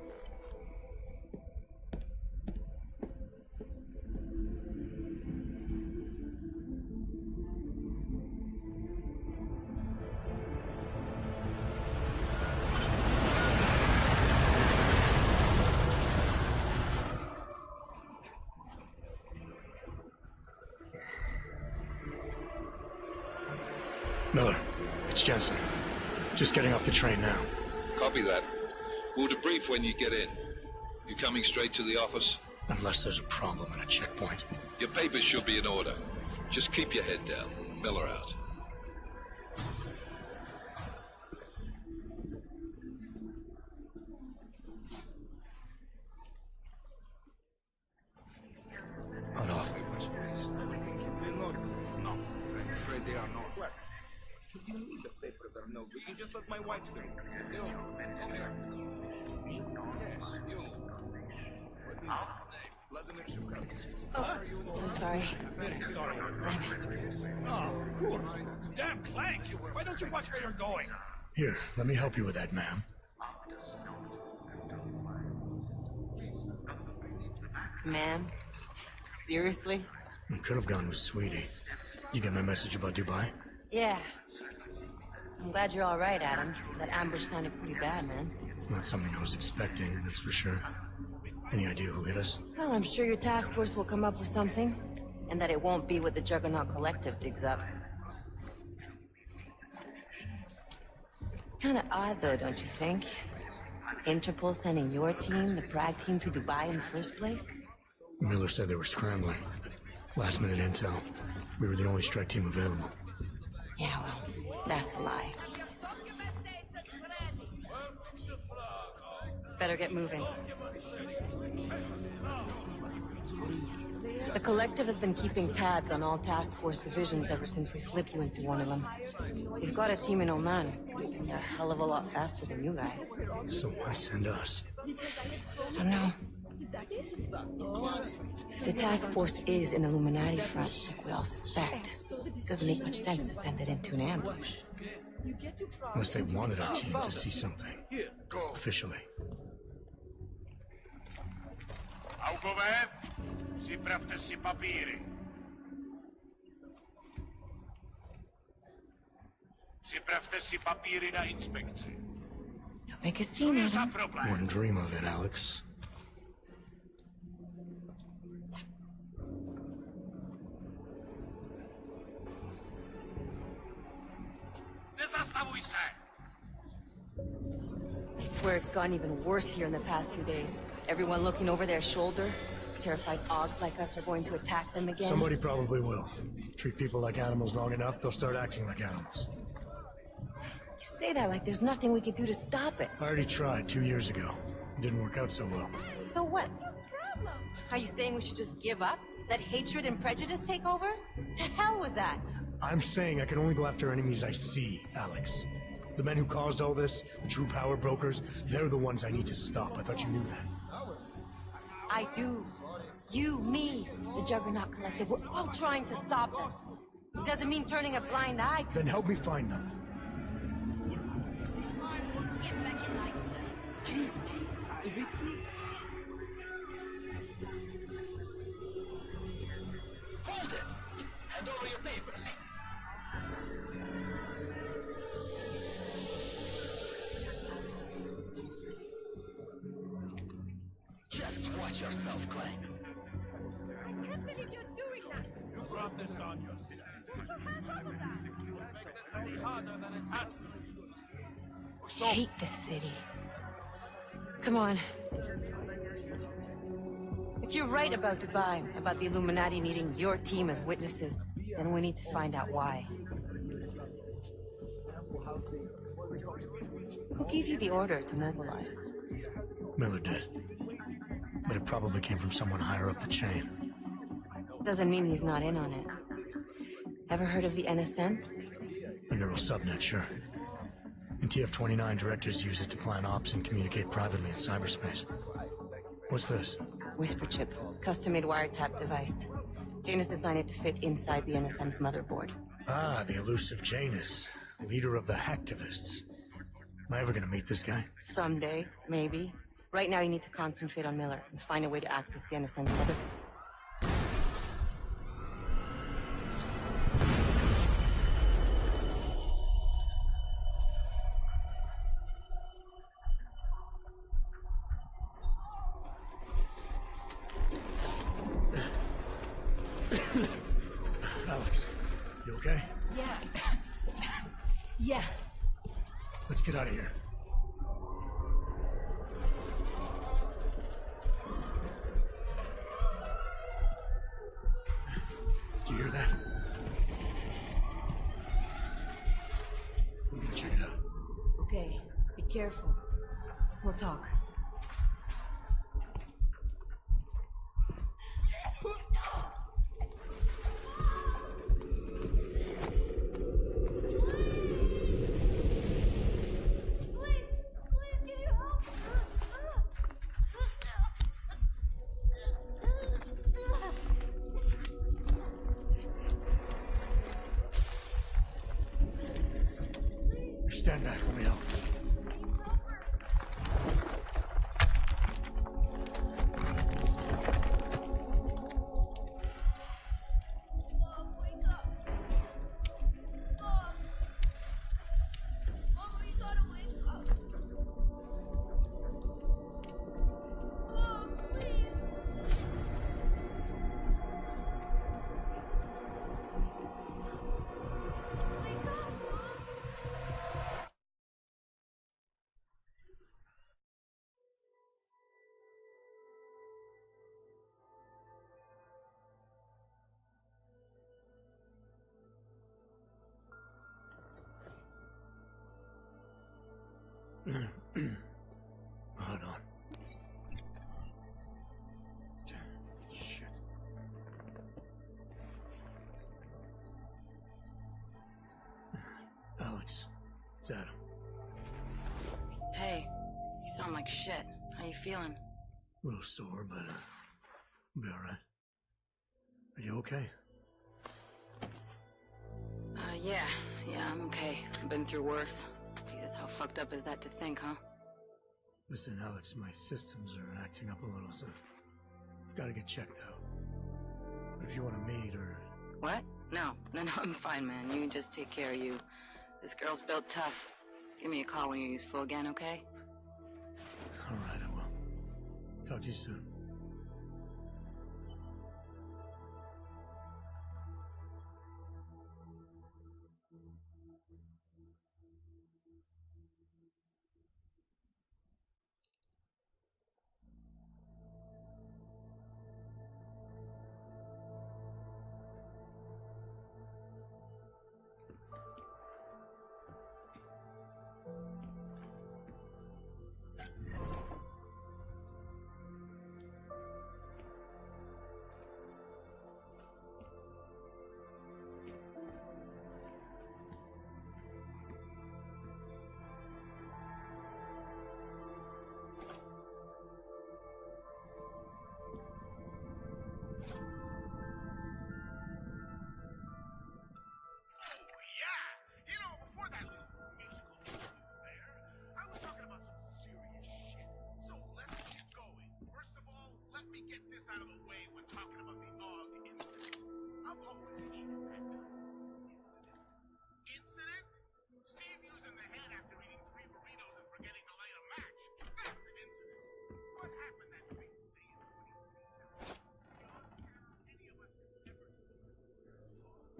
Miller, it's Jensen. Just getting off the train now. Copy that. We'll debrief when you get in. You coming straight to the office? Unless there's a problem at a checkpoint. Your papers should be in order. Just keep your head down. Miller out. On off. No, I'm afraid they are not. What do you mean the papers are no good? You just let my wife through. Oh, so sorry. Very sorry. Damn it. Oh, cool. Damn Clank! Why don't you watch where you're going? Here, let me help you with that, ma'am. Man? Seriously? We could have gone with Sweetie. You get my message about Dubai? Yeah. I'm glad you're all right, Adam. That ambush sounded pretty bad, man. Not something I was expecting, that's for sure. Any idea who hit us? Well, I'm sure your task force will come up with something. And that it won't be what the Juggernaut Collective digs up. Kinda odd, though, don't you think? Interpol sending your team, the Prague team, to Dubai in the first place? Miller said they were scrambling. Last minute intel. We were the only strike team available. Yeah, well, that's a lie. Better get moving. The Collective has been keeping tabs on all task force divisions ever since we slipped you into one of them. We've got a team in Oman. They're a hell of a lot faster than you guys. So why send us? I don't know. If the task force is an Illuminati front, like we all suspect, it doesn't make much sense to send it into an ambush. Unless they wanted our team to see something. Officially. Aukové, připravte si papíry. Make a scene, Adam. Wouldn't dream of it, Alex. I swear it's gotten even worse here in the past few days. Everyone looking over their shoulder. Terrified Augs like us are going to attack them again. Somebody probably will. Treat people like animals long enough, they'll start acting like animals. You say that like there's nothing we could do to stop it. I already tried 2 years ago. It didn't work out so well. So what? Are you saying we should just give up? Let hatred and prejudice take over? To hell with that! I'm saying I can only go after enemies I see, Alex. The men who caused all this, the true power brokers, they're the ones I need to stop. I thought you knew that. I do. You, me, the Juggernaut Collective, we're all trying to stop them. It doesn't mean turning a blind eye to Then help me find them. Hold it! Hand over your papers. Just watch yourself, Clank. I can't believe you're doing that! You brought this on yourself. Put your hands off of that! You make this any harder than it has to be. I hate this city. Come on. If you're right about Dubai, about the Illuminati needing your team as witnesses, then we need to find out why. Who gave you the order to mobilize? Miller did. But it probably came from someone higher up the chain. Doesn't mean he's not in on it. Ever heard of the NSN? A neural subnet, sure. In TF-29, directors use it to plan ops and communicate privately in cyberspace. What's this? Whisper chip. Custom-made wiretap device. Janus designed it to fit inside the NSN's motherboard. Ah, the elusive Janus. Leader of the hacktivists. Am I ever gonna meet this guy? Someday, maybe. Right now you need to concentrate on Miller and find a way to access the NSN's mother. Alex, you okay? Yeah. Yeah. Let's get out of here. Do you hear that? I'm gonna check it out. Okay, be careful. We'll talk. Stand back, let me help. Hold on. Shit. Alex, it's Adam. Hey, you sound like shit. How you feeling? A little sore, but I'll be alright. Are you okay? Yeah, I'm okay. I've been through worse. Jesus, how fucked up is that to think, huh? Listen, Alex, my systems are acting up a little, so I've got to get checked out. But if you want to meet or... What? No, I'm fine, man. You just take care of you. This girl's built tough. Give me a call when you're useful again, okay? All right, I will. Talk to you soon.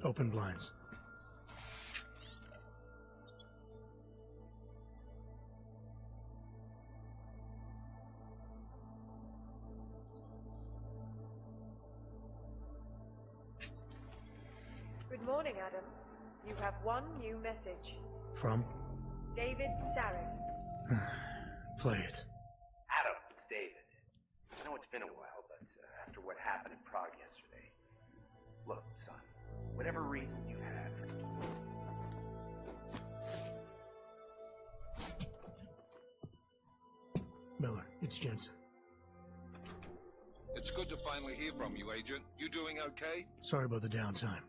Open blinds. Good morning, Adam. You have one new message. From? David Saris. Play it. Adam, it's David. I know it's been a while, but after what happened in Prague yesterday, look, son, whatever reasons you had for... Miller, it's Jensen. It's good to finally hear from you, Agent. You doing okay? Sorry about the downtime.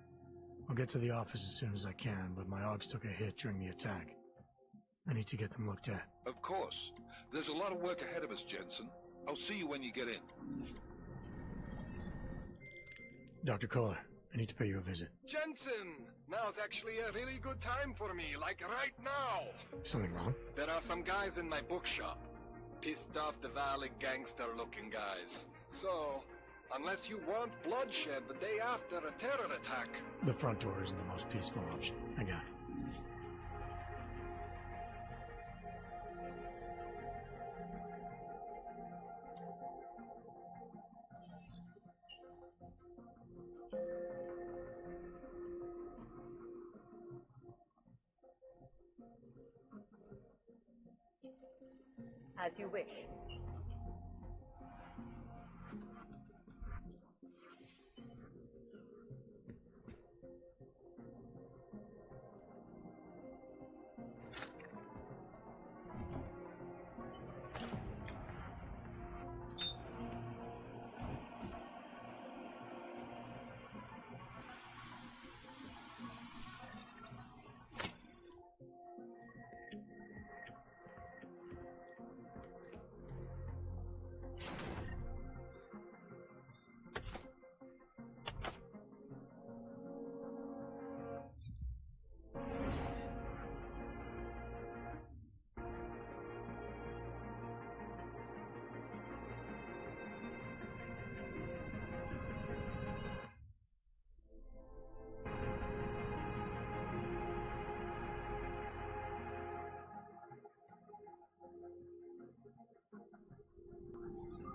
I'll get to the office as soon as I can, but my Augs took a hit during the attack. I need to get them looked at. Of course. There's a lot of work ahead of us, Jensen. I'll see you when you get in. Dr. Kohler, I need to pay you a visit. Jensen! Now's actually a really good time for me, like right now! Something wrong? There are some guys in my bookshop. Pissed off the Valley gangster-looking guys. So, unless you want bloodshed the day after a terror attack... The front door isn't the most peaceful option. I got it. As you wish.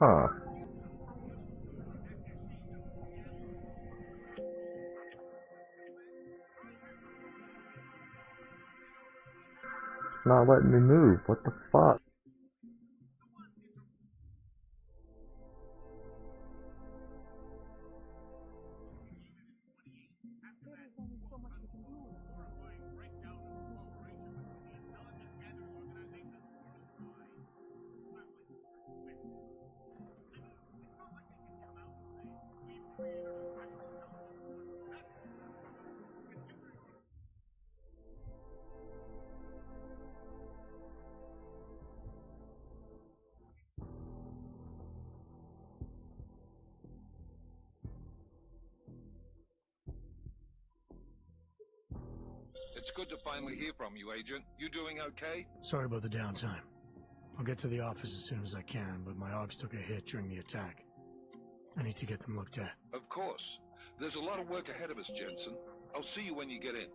Huh. It's not letting me move. What the fuck? It's good to finally hear from you, Agent. You doing okay? Sorry about the downtime. I'll get to the office as soon as I can, but my Augs took a hit during the attack. I need to get them looked at. Of course. There's a lot of work ahead of us, Jensen. I'll see you when you get in.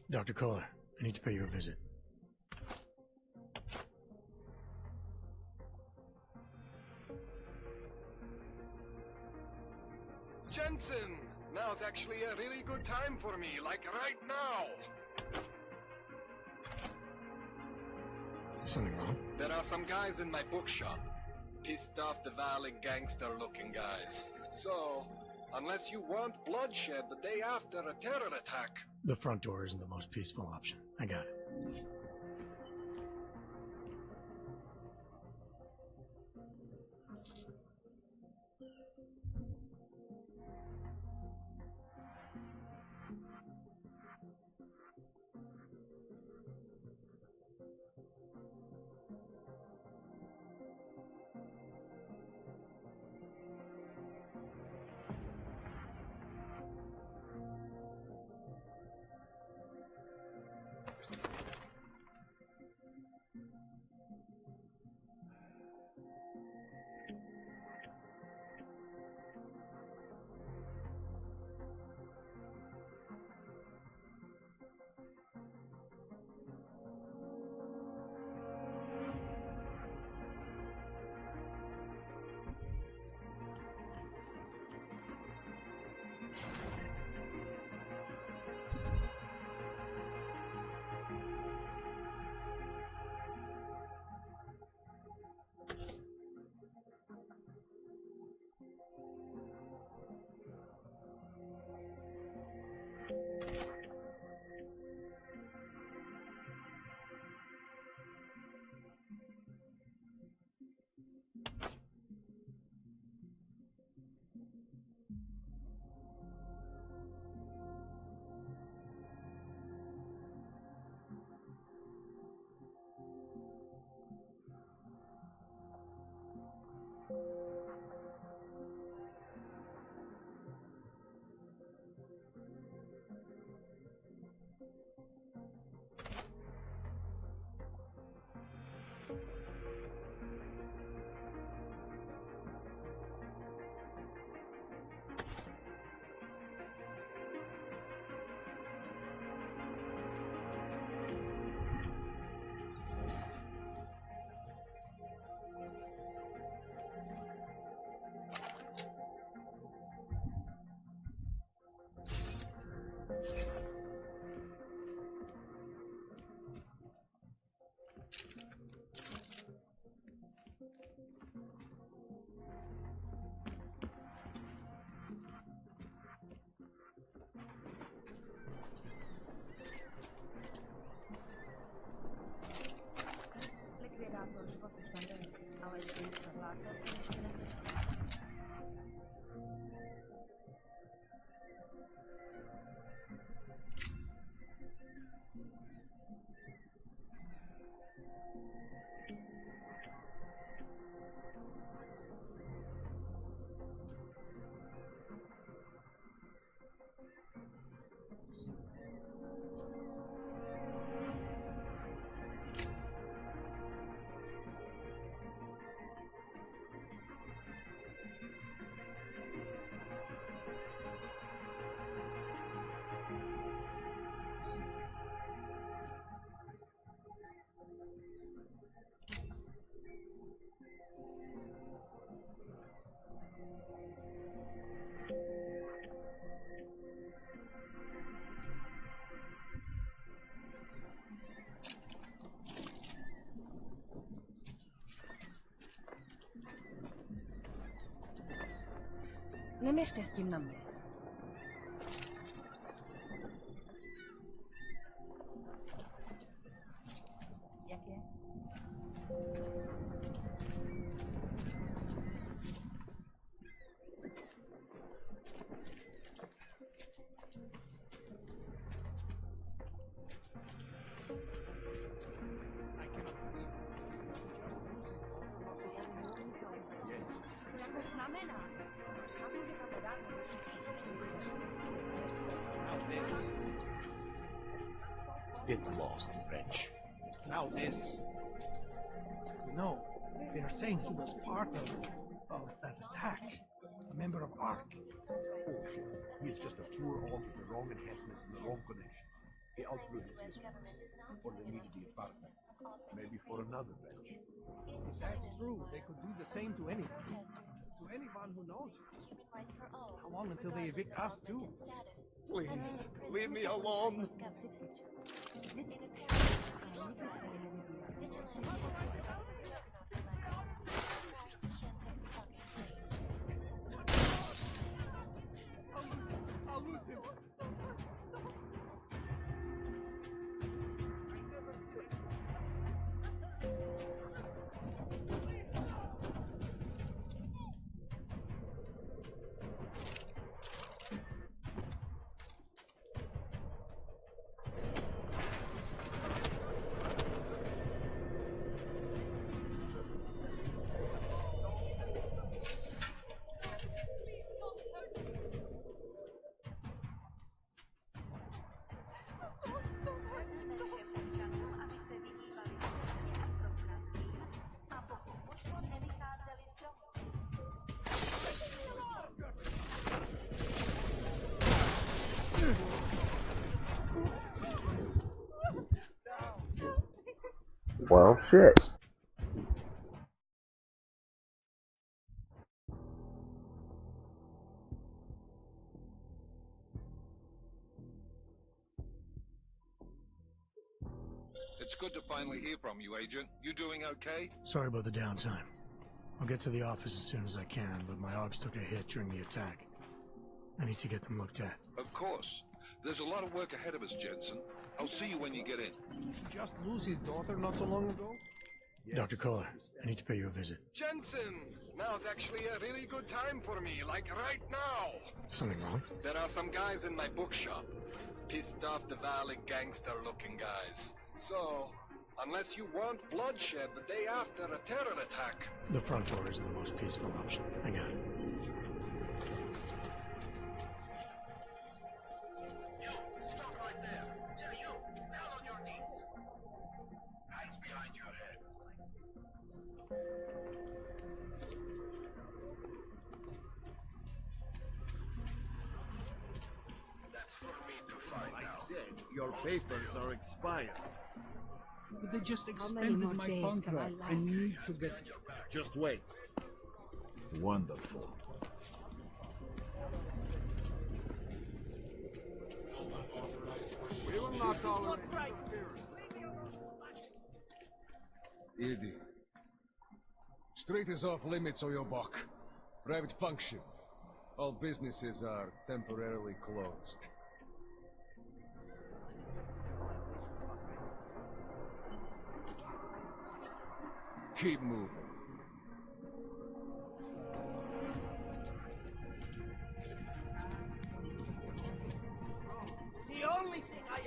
Dr. Kohler, I need to pay you a visit. Jensen! Now's actually a really good time for me, like right now! Something wrong? There are some guys in my bookshop. Pissed off the Valley gangster-looking guys. So, unless you want bloodshed the day after a terror attack... The front door isn't the most peaceful option. I got it. Ne mește schimbăm? Jakie? Znamená, že this. Bit lost, wretch. Now this. You know, they're saying he was part of that attack. A member of ARC. Bullshit. He's just a pure orc with the wrong enhancements and the wrong connections. He outgrew his usefulness. Or they needed the apartment. Maybe for another bench. If that's true, they could do the same to anyone. To anyone who knows. How long until they evict us too? Please, leave me alone. I'll lose him. Well, shit. It's good to finally hear from you, Agent. You doing okay? Sorry about the downtime. I'll get to the office as soon as I can, but my Augs took a hit during the attack. I need to get them looked at. Of course. There's a lot of work ahead of us, Jensen. I'll see you when you get in. Did he just lose his daughter not so long ago? Dr. Kohler, I need to pay you a visit. Jensen! Now's actually a really good time for me, like right now! Something wrong? There are some guys in my bookshop. Pissed off the Valley gangster-looking guys. So, unless you want bloodshed the day after a terror attack... The front door is the most peaceful option. I got it. Your papers are expired. But they just How many extended more my days can I contract. I last? need to get... Just wait. Wonderful. We will not tolerate Edie. Street is off limits on your buck. Private function. All businesses are temporarily closed. Keep moving. The only thing I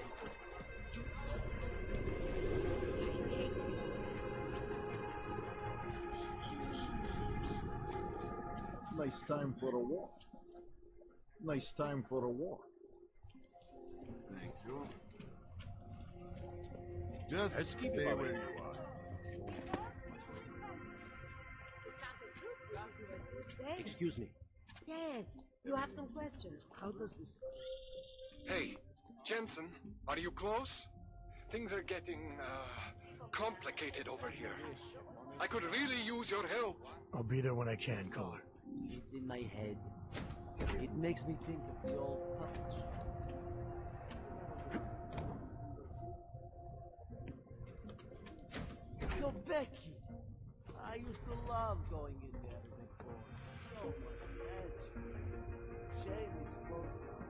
Nice time for a walk. Nice time for a walk. Thank you. Just Let's keep stay it where moving. you are. Excuse me. Yes, you have some questions. How does this... Hey, Jensen, are you close? Things are getting, complicated over here. I could really use your help. I'll be there when I can, Kohler. It's in my head. It makes me think of the old puppets. Yo, Becky! I used to love going in there as a boy. So much magic. Shame it's closed now.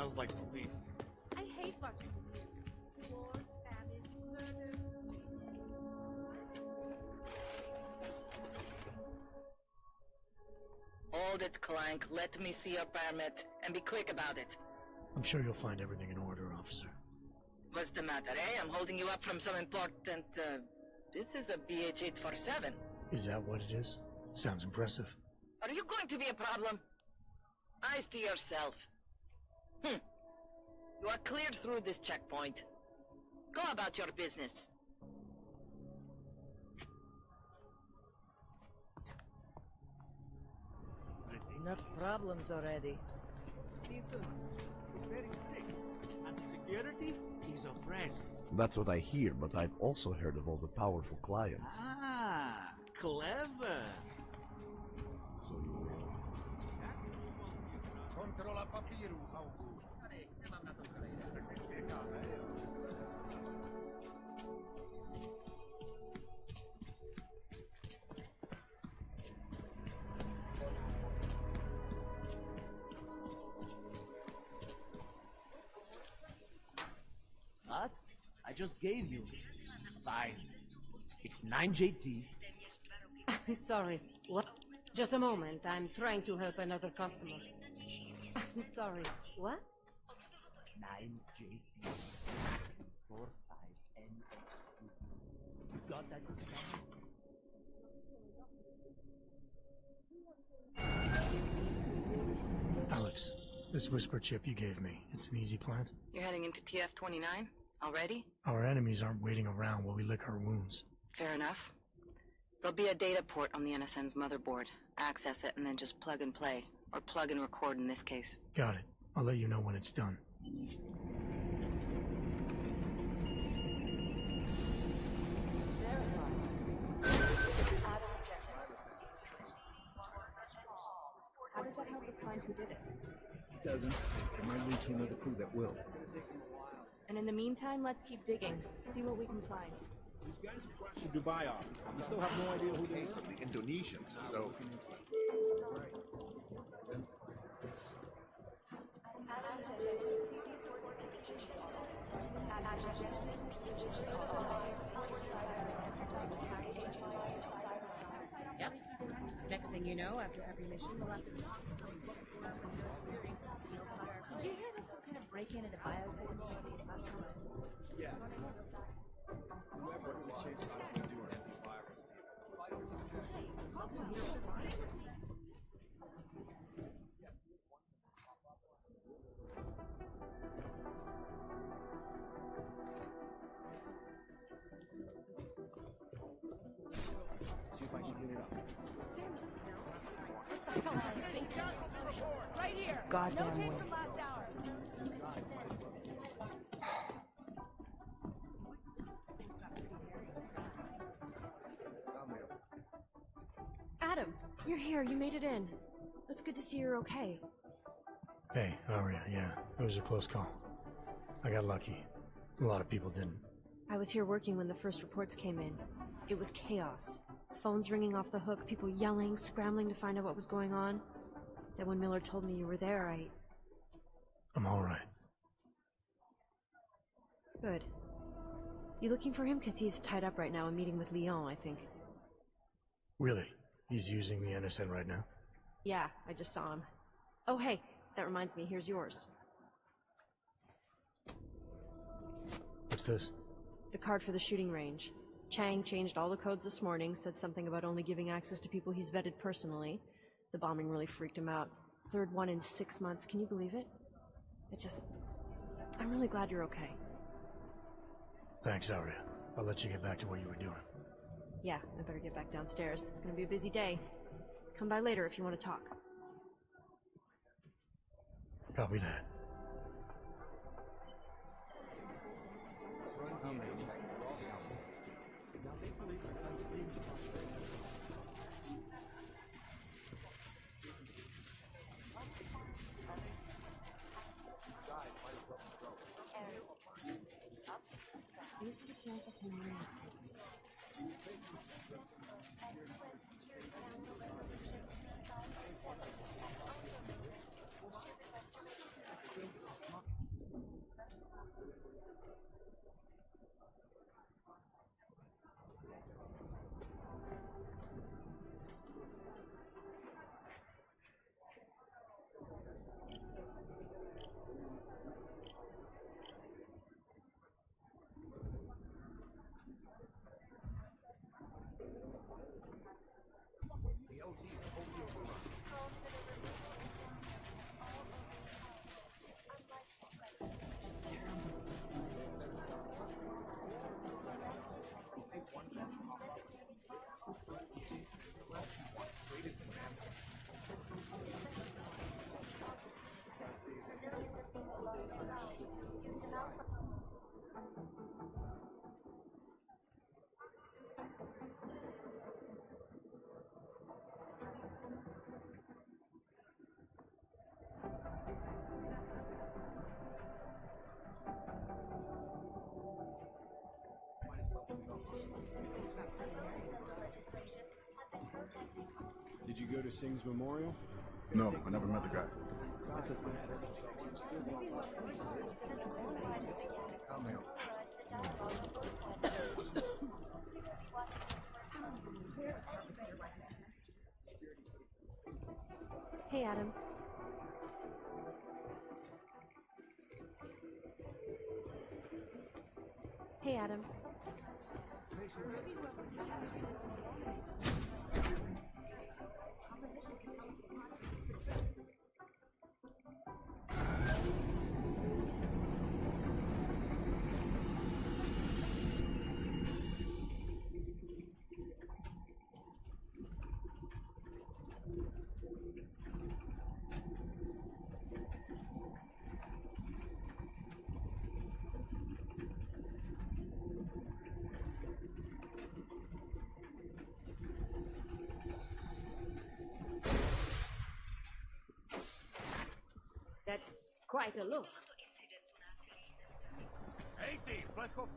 Sounds like police. I hate watching the news. War, famine, murder. Hold it, Clank. Let me see your permit, and be quick about it. I'm sure you'll find everything in order, officer. What's the matter, eh? I'm holding you up from some important, This is a BH-847. Is that what it is? Sounds impressive. Are you going to be a problem? Eyes to yourself. You are cleared through this checkpoint. Go about your business. Enough problems already. Ethan, he's very strict. And the security, he's oppressed. That's what I hear, but I've also heard of all the powerful clients. Ah, clever. So you Controla papiru, What? I just gave you. Fine. It's 9JT. I'm sorry. What? Just a moment. I'm trying to help another customer. I'm sorry. What? 9JT. 45NX2. You got that? Alex, this whisper chip you gave me, it's an easy plant? You're heading into TF-29? Already? Our enemies aren't waiting around while we lick our wounds. Fair enough. There'll be a data port on the NSN's motherboard. Access it and then just plug and play. Or plug and record in this case. Got it. I'll let you know when it's done. How does that help us find who did it? It doesn't. It might lead to another clue that will. And in the meantime, let's keep digging. See what we can find. These guys are questioning Dubai off. We still have no idea who they are. The Indonesians, so... Yep. Next thing you know, after every mission, we'll have to... Did you hear that's some kind of break-in into biotechnology? Yeah. Whoever chases us to do our antivirus. See if I can get it up. Right here. Goddamn no waste. from last hour. Adam, you're here. You made it in. It's good to see you're okay. Hey, Aria, yeah, it was a close call. I got lucky. A lot of people didn't. I was here working when the first reports came in. It was chaos. Phones ringing off the hook, people yelling, scrambling to find out what was going on. Then when Miller told me you were there, I'm alright. Good. You looking for him? Because he's tied up right now, a meeting with Leon, I think. Really? He's using the NSN right now? Yeah, I just saw him. Oh, hey, that reminds me, here's yours. What's this? The card for the shooting range. Chang changed all the codes this morning, said something about only giving access to people he's vetted personally. The bombing really freaked him out. Third one in 6 months, can you believe it? I'm really glad you're okay. Thanks, Aria. I'll let you get back to what you were doing. Yeah, I better get back downstairs. It's gonna be a busy day. Come by later if you want to talk. Copy that. Did you go to Singh's memorial? No, I never met the guy. Hey, Adam. Hey, Adam. That's quite a look. Hey, Dave, back off.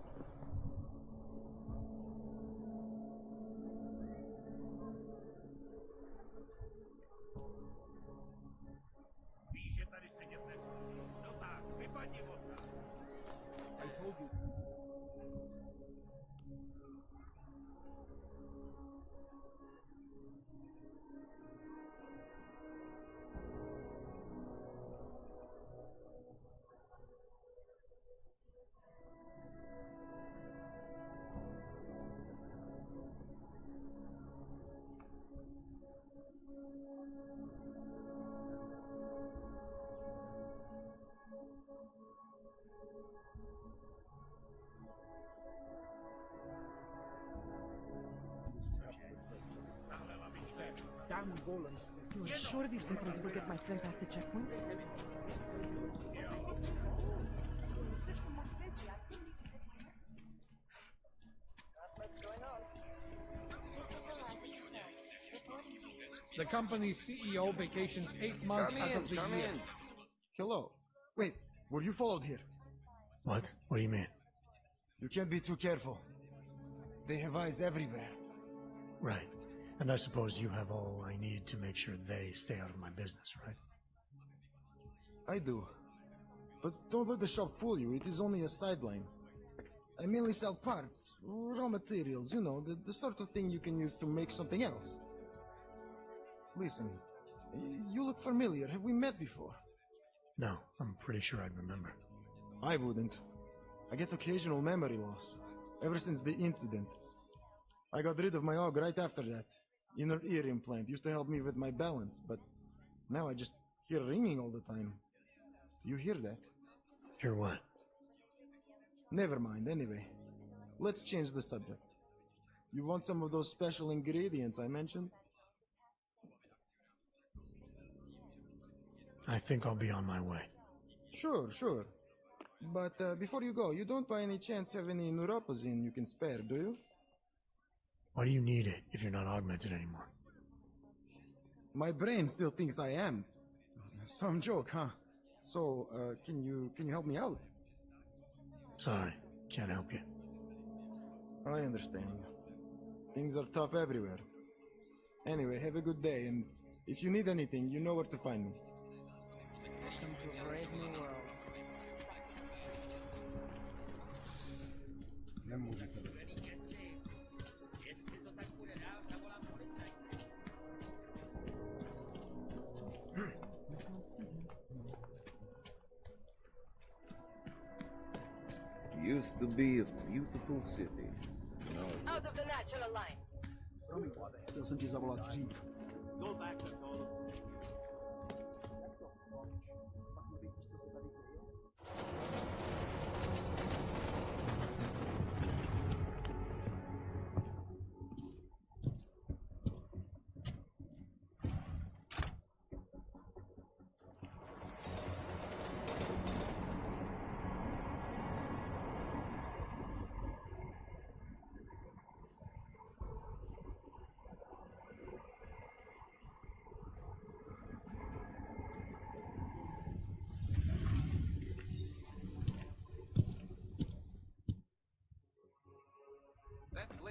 I told you. Damn golems. You are sure these companies will get my friend past the checkpoint? The company's CEO vacations 8 months out of the year. Hello. Wait, were you followed here? What? What do you mean? You can't be too careful. They have eyes everywhere. Right. And I suppose you have all I need to make sure they stay out of my business, right? I do. But don't let the shop fool you, it is only a sideline. I mainly sell parts, raw materials, you know, the sort of thing you can use to make something else. Listen, you look familiar. Have we met before? No, I'm pretty sure I'd remember. I wouldn't. I get occasional memory loss, ever since the incident. I got rid of my AUG right after that. Inner ear implant used to help me with my balance, but now I just hear ringing all the time. You hear that? Hear what? Never mind, anyway. Let's change the subject. You want some of those special ingredients I mentioned? I think I'll be on my way. Sure. But before you go, you don't by any chance have any neuropozine you can spare, do you? Why do you need it if you're not augmented anymore? My brain still thinks I am. Some joke, huh? So, can you help me out? Sorry, can't help you. I understand. Things are tough everywhere. Anyway, have a good day, and if you need anything, you know where to find me. Welcome to a brave new world. Used to be a beautiful city. Now Out of the natural line. Eu senti zabolatzinho. Go back to all.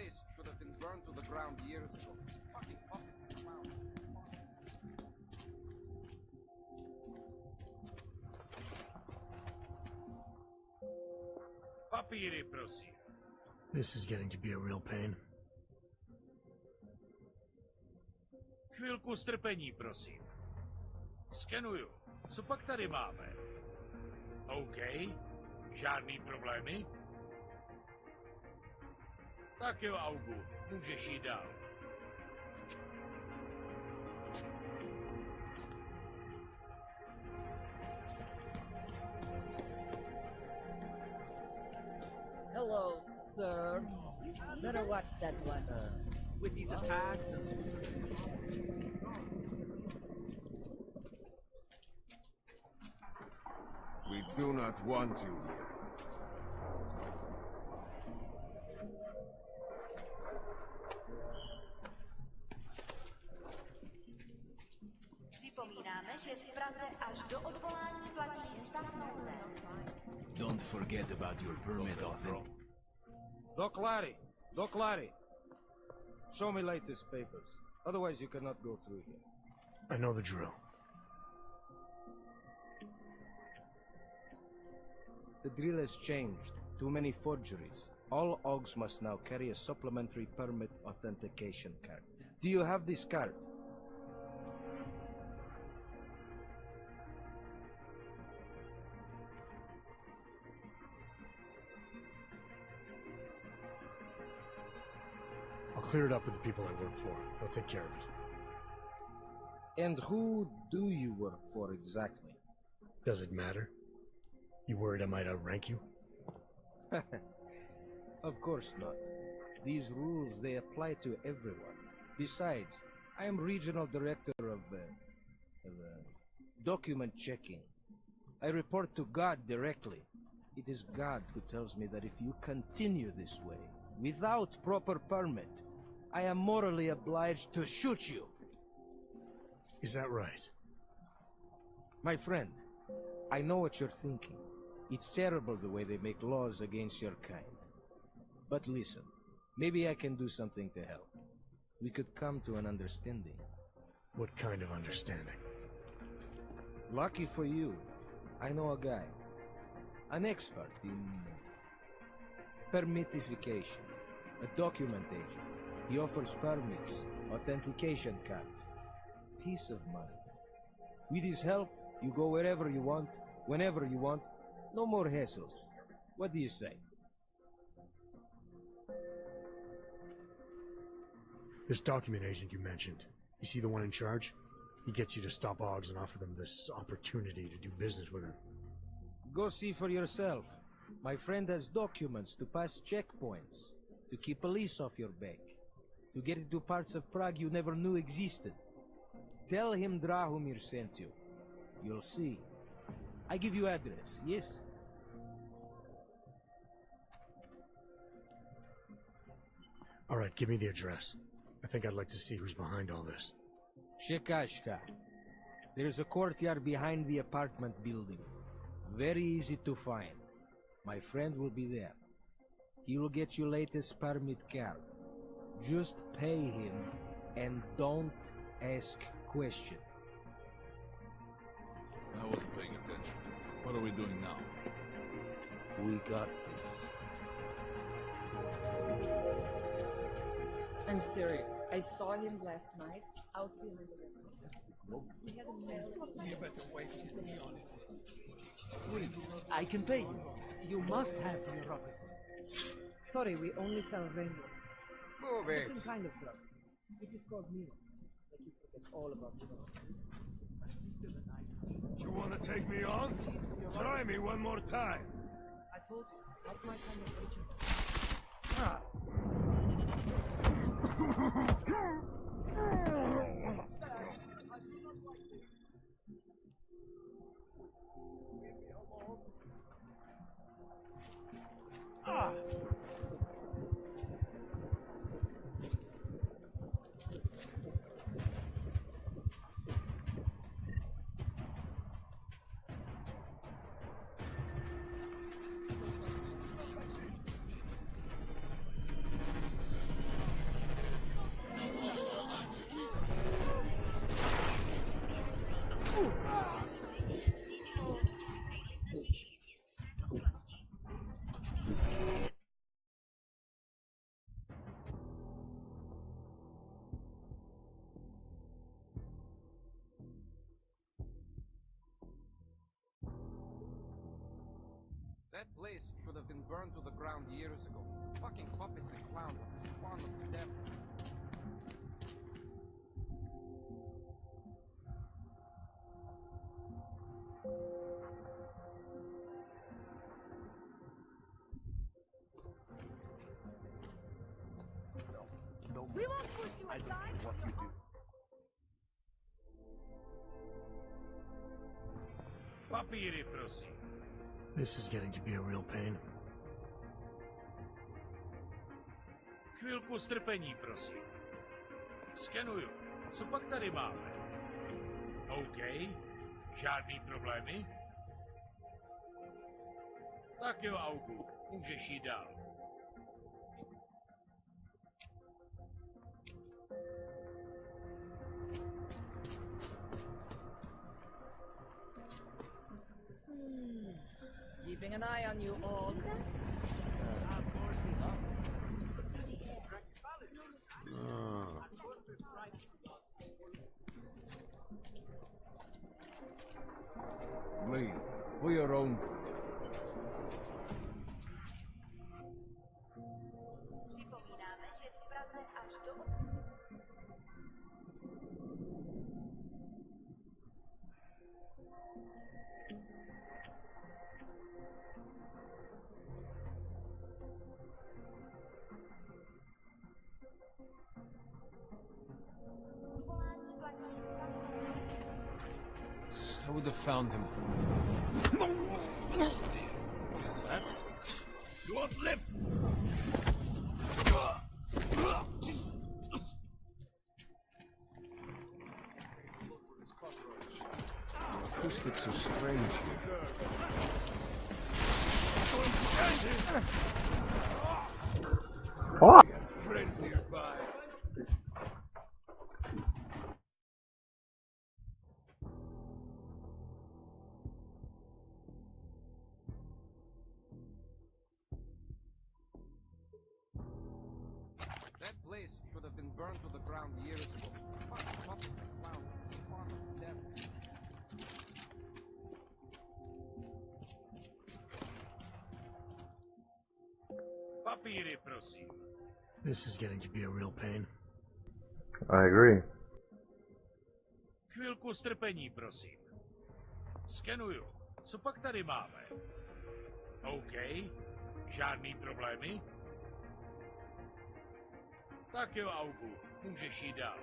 place should have been burned to the ground years ago. Fucking office clown. Papíry, prosím. This is getting to be a real pain. Chvilku strpení, prosím. Skenuju. Co pak tady máme? OK. Žádný problémy? Tak jo, Augu. Můžeš jít dál. Hello, sir. Better watch that one. With these attacks and... We do not want you. Připomínáme, že v Praze až do odvolání platí stav nouze. Don't forget about your permit authority. Doc Larry. Show me latest papers. Otherwise you cannot go through here. I know the drill. The drill has changed. Too many forgeries. All OGs must now carry a supplementary permit authentication card. Do you have this card? I'll clear it up with the people I work for. They'll take care of it. And who do you work for exactly? Does it matter? You worried I might outrank you? Of course not. These rules, they apply to everyone. Besides, I am regional director of document checking. I report to God directly. It is God who tells me that if you continue this way, without proper permit, I am morally obliged to shoot you. Is that right? My friend, I know what you're thinking. It's terrible the way they make laws against your kind. But listen, maybe I can do something to help. We could come to an understanding. What kind of understanding? Lucky for you, I know a guy. An expert in permitification. A document agent. He offers permits, authentication cards. Peace of mind. With his help, you go wherever you want, whenever you want. No more hassles. What do you say? This document agent you mentioned, you see the one in charge? He gets you to stop OGs and offer them this opportunity to do business with him. Go see for yourself. My friend has documents to pass checkpoints, to keep police off your back, to get into parts of Prague you never knew existed. Tell him Drahomir sent you. You'll see. I give you address, yes? All right, give me the address. I think I'd like to see who's behind all this. Shekashka. There's a courtyard behind the apartment building. Very easy to find. My friend will be there. He will get you latest permit card. Just pay him and don't ask questions. I wasn't paying attention. What are we doing now? We got this. I'm serious. I saw him last night out here in the restaurant. He had a melody. You better wait to be honest. Please, I can pay you. You must have your rocket. Sorry, we only sell rainbows. Move it. Different kind of drug. It is called Milo. Like you forget all about it. You want to take me on? Try me one more time. I told you, not my kind of agent. Ah. Ah. That place should have been burned to the ground years ago. Fucking puppets and clowns are the spawn of the devil. We won't push you I don't aside. care what you do. Papíry, prosím. This is getting to be a real pain. Chvilku strpení, prosím. Skenuju. Co pak tady máme? OK. Žádný problémy? Tak jo, Augu. Můžeš jít dál. Keeping an eye on you all. Leave. For your own good. Připomínáme, že v Praze až do I would have found him. That? You won't live! Acoustics are strange here. Fuck! Friends nearby. That place should have been burned to the ground years ago. Fucking puppets and clowns are the spawn of the devil. Papíry, prosím. This is getting to be a real pain. I agree. Chvilku strpení, prosím. Skenuju. Co pak tady máme? OK. Žádný problémy? Tak jo, Augu. Můžeš jít dál.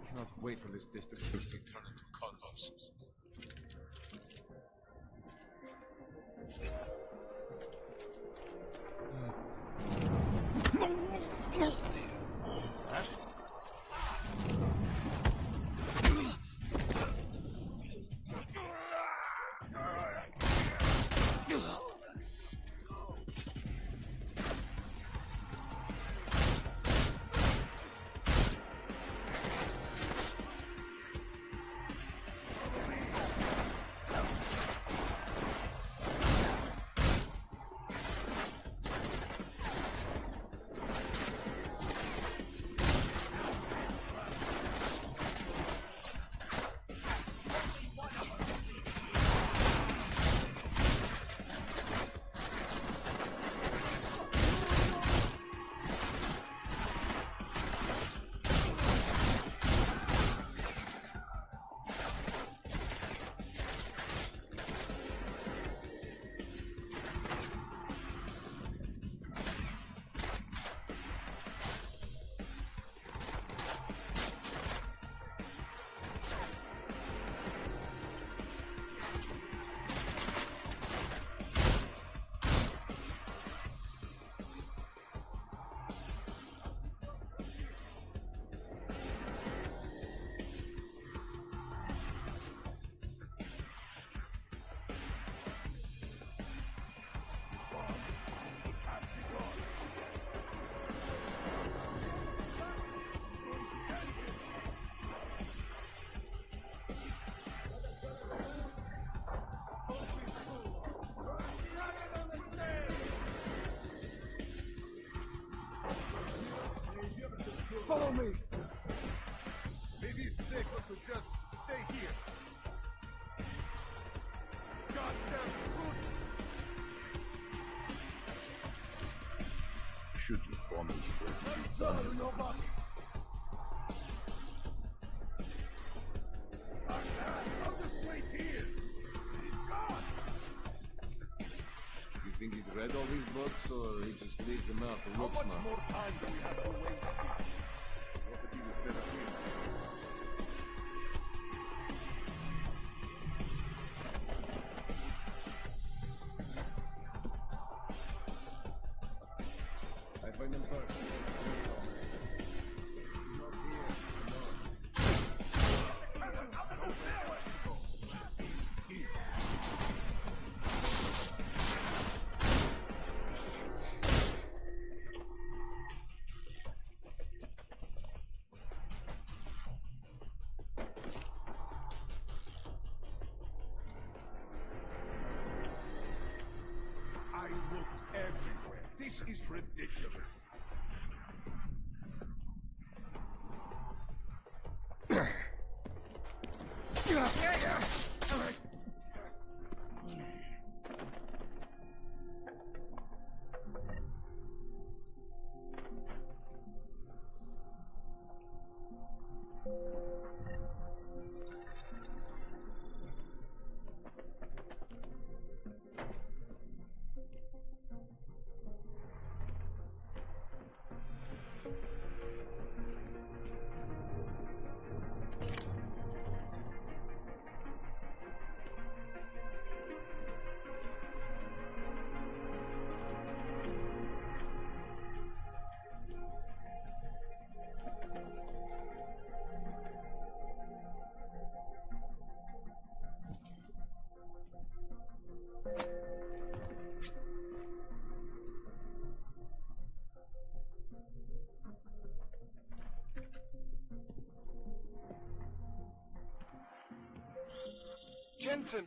Cannot wait for this district to be turned into a colossal. That? Follow me! Maybe it's safer to just stay here. Goddamn fruit! Should you bomb this place? Sorry, nobody! I'll just wait here! He's gone! You think he's read all these books, or he just leaves them out to How look much smart? more time do we have to waste here? What if he was better here? I find him first. Not here, no. I looked everywhere. This is ridiculous. Jensen!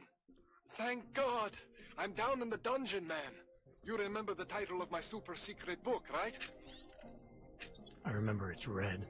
Thank God! I'm down in the dungeon, man. You remember the title of my super secret book, right? I remember it's red.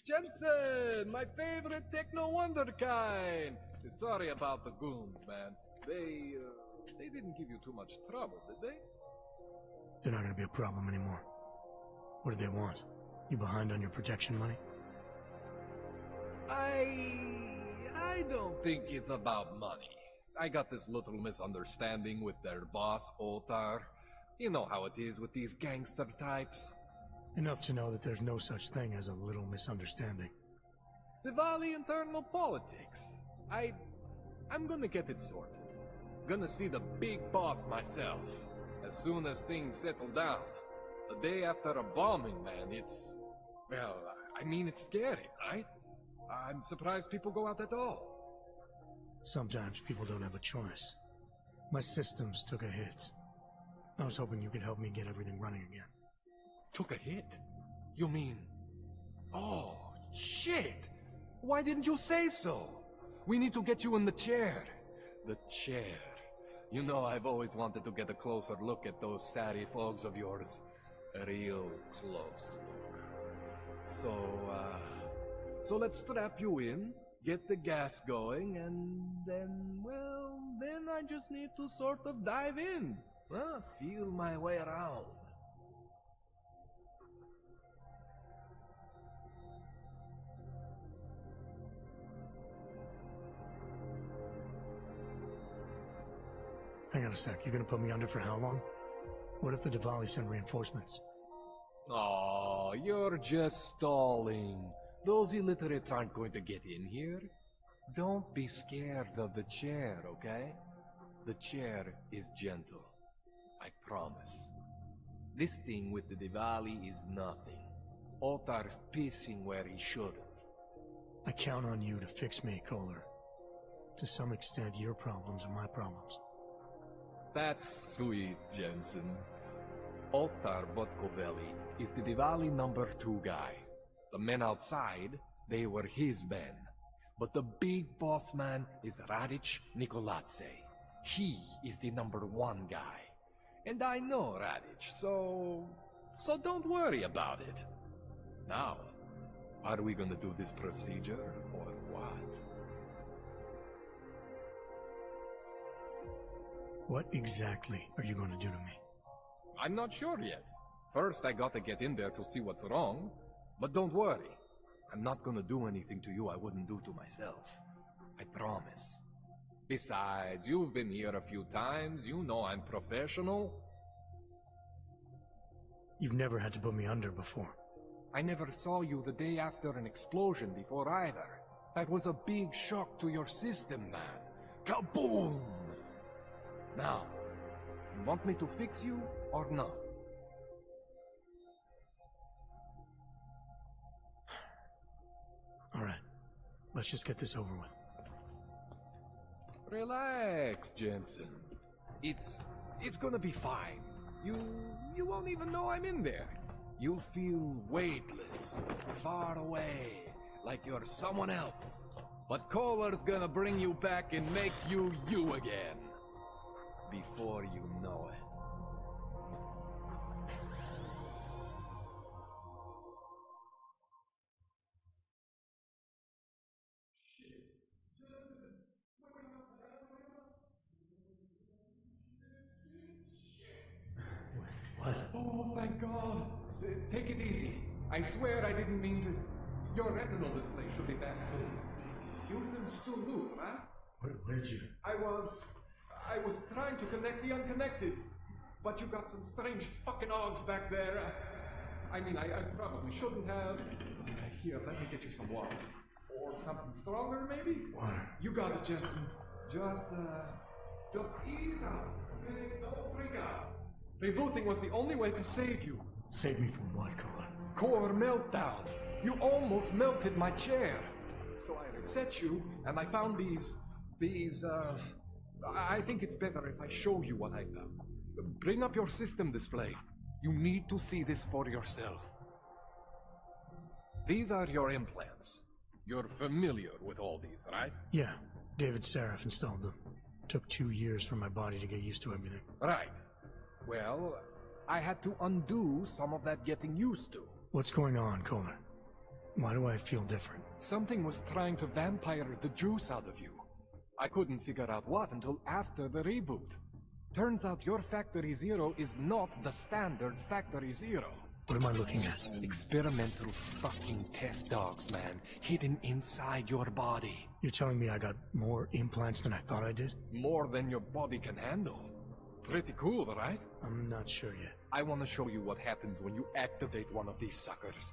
Jensen, my favorite techno wonderkind. Sorry about the goons, man. They didn't give you too much trouble, did they? They're not gonna be a problem anymore. What do they want? You behind on your protection money? I don't think it's about money. I got this little misunderstanding with their boss, Otar. You know how it is with these gangster types. Enough to know that there's no such thing as a little misunderstanding. Diwali internal politics. I'm gonna get it sorted. Gonna see the big boss myself. As soon as things settle down. The day after a bombing, man, it's... Well, I mean, it's scary, right? I'm surprised people go out at all. Sometimes people don't have a choice. My systems took a hit. I was hoping you could help me get everything running again. Took a hit? You mean... Oh, shit! Why didn't you say so? We need to get you in the chair. The chair. You know, I've always wanted to get a closer look at those satty fogs of yours. A real close look. So let's strap you in, get the gas going, and then, well, then I just need to sort of dive in. Feel my way around. Hang on a sec, you're gonna put me under for how long? What if the Diwali send reinforcements? Oh, you're just stalling. Those illiterates aren't going to get in here. Don't be scared of the chair, okay? The chair is gentle. I promise. This thing with the Diwali is nothing. Otar's pissing where he shouldn't. I count on you to fix me, Kohler. To some extent, your problems are my problems. That's sweet, Jensen. Otar Botkovelli is the Diwali #2 guy. The men outside, they were his men. But the big boss man is Radic Nikoladze. He is the #1 guy. And I know Radic, so don't worry about it. Now, are we gonna do this procedure, or what? What exactly are you going to do to me? I'm not sure yet. First, I gotta get in there to see what's wrong. But don't worry. I'm not gonna do anything to you I wouldn't do to myself. I promise. Besides, you've been here a few times. You know I'm professional. You've never had to put me under before. I never saw you the day after an explosion before either. That was a big shock to your system, man. Kaboom! Now, you want me to fix you or not? All right. Let's just get this over with. Relax, Jensen. It's gonna be fine. You won't even know I'm in there. You'll feel weightless, far away, like you're someone else. But Kohler's gonna bring you back and make you you again. Before you know it. What? Oh, thank God. Take it easy. I swear I didn't mean to. Your retinal display should be back soon. You can still move, right? Where did you? I was trying to connect the unconnected, but you got some strange fucking ogs back there. I mean, I probably shouldn't have. Here, let me get you some water. Or something stronger, maybe? Water. You got it, Jensen. Just ease out. Okay? Don't freak out. Rebooting was the only way to save you. Save me from what, Kohler? Core meltdown. You almost melted my chair. So I reset you, and I found these, I think it's better if I show you what I found. Bring up your system display. You need to see this for yourself. These are your implants. You're familiar with all these, right? Yeah. David Saraf installed them. Took 2 years for my body to get used to everything. Right. Well, I had to undo some of that getting used to. What's going on, Kohler? Why do I feel different? Something was trying to vampire the juice out of you. I couldn't figure out what until after the reboot. Turns out your Factory Zero is not the standard Factory Zero. What am I looking at? Experimental fucking test dogs, man. Hidden inside your body. You're telling me I got more implants than I thought I did? More than your body can handle. Pretty cool, right? I'm not sure yet. I want to show you what happens when you activate one of these suckers.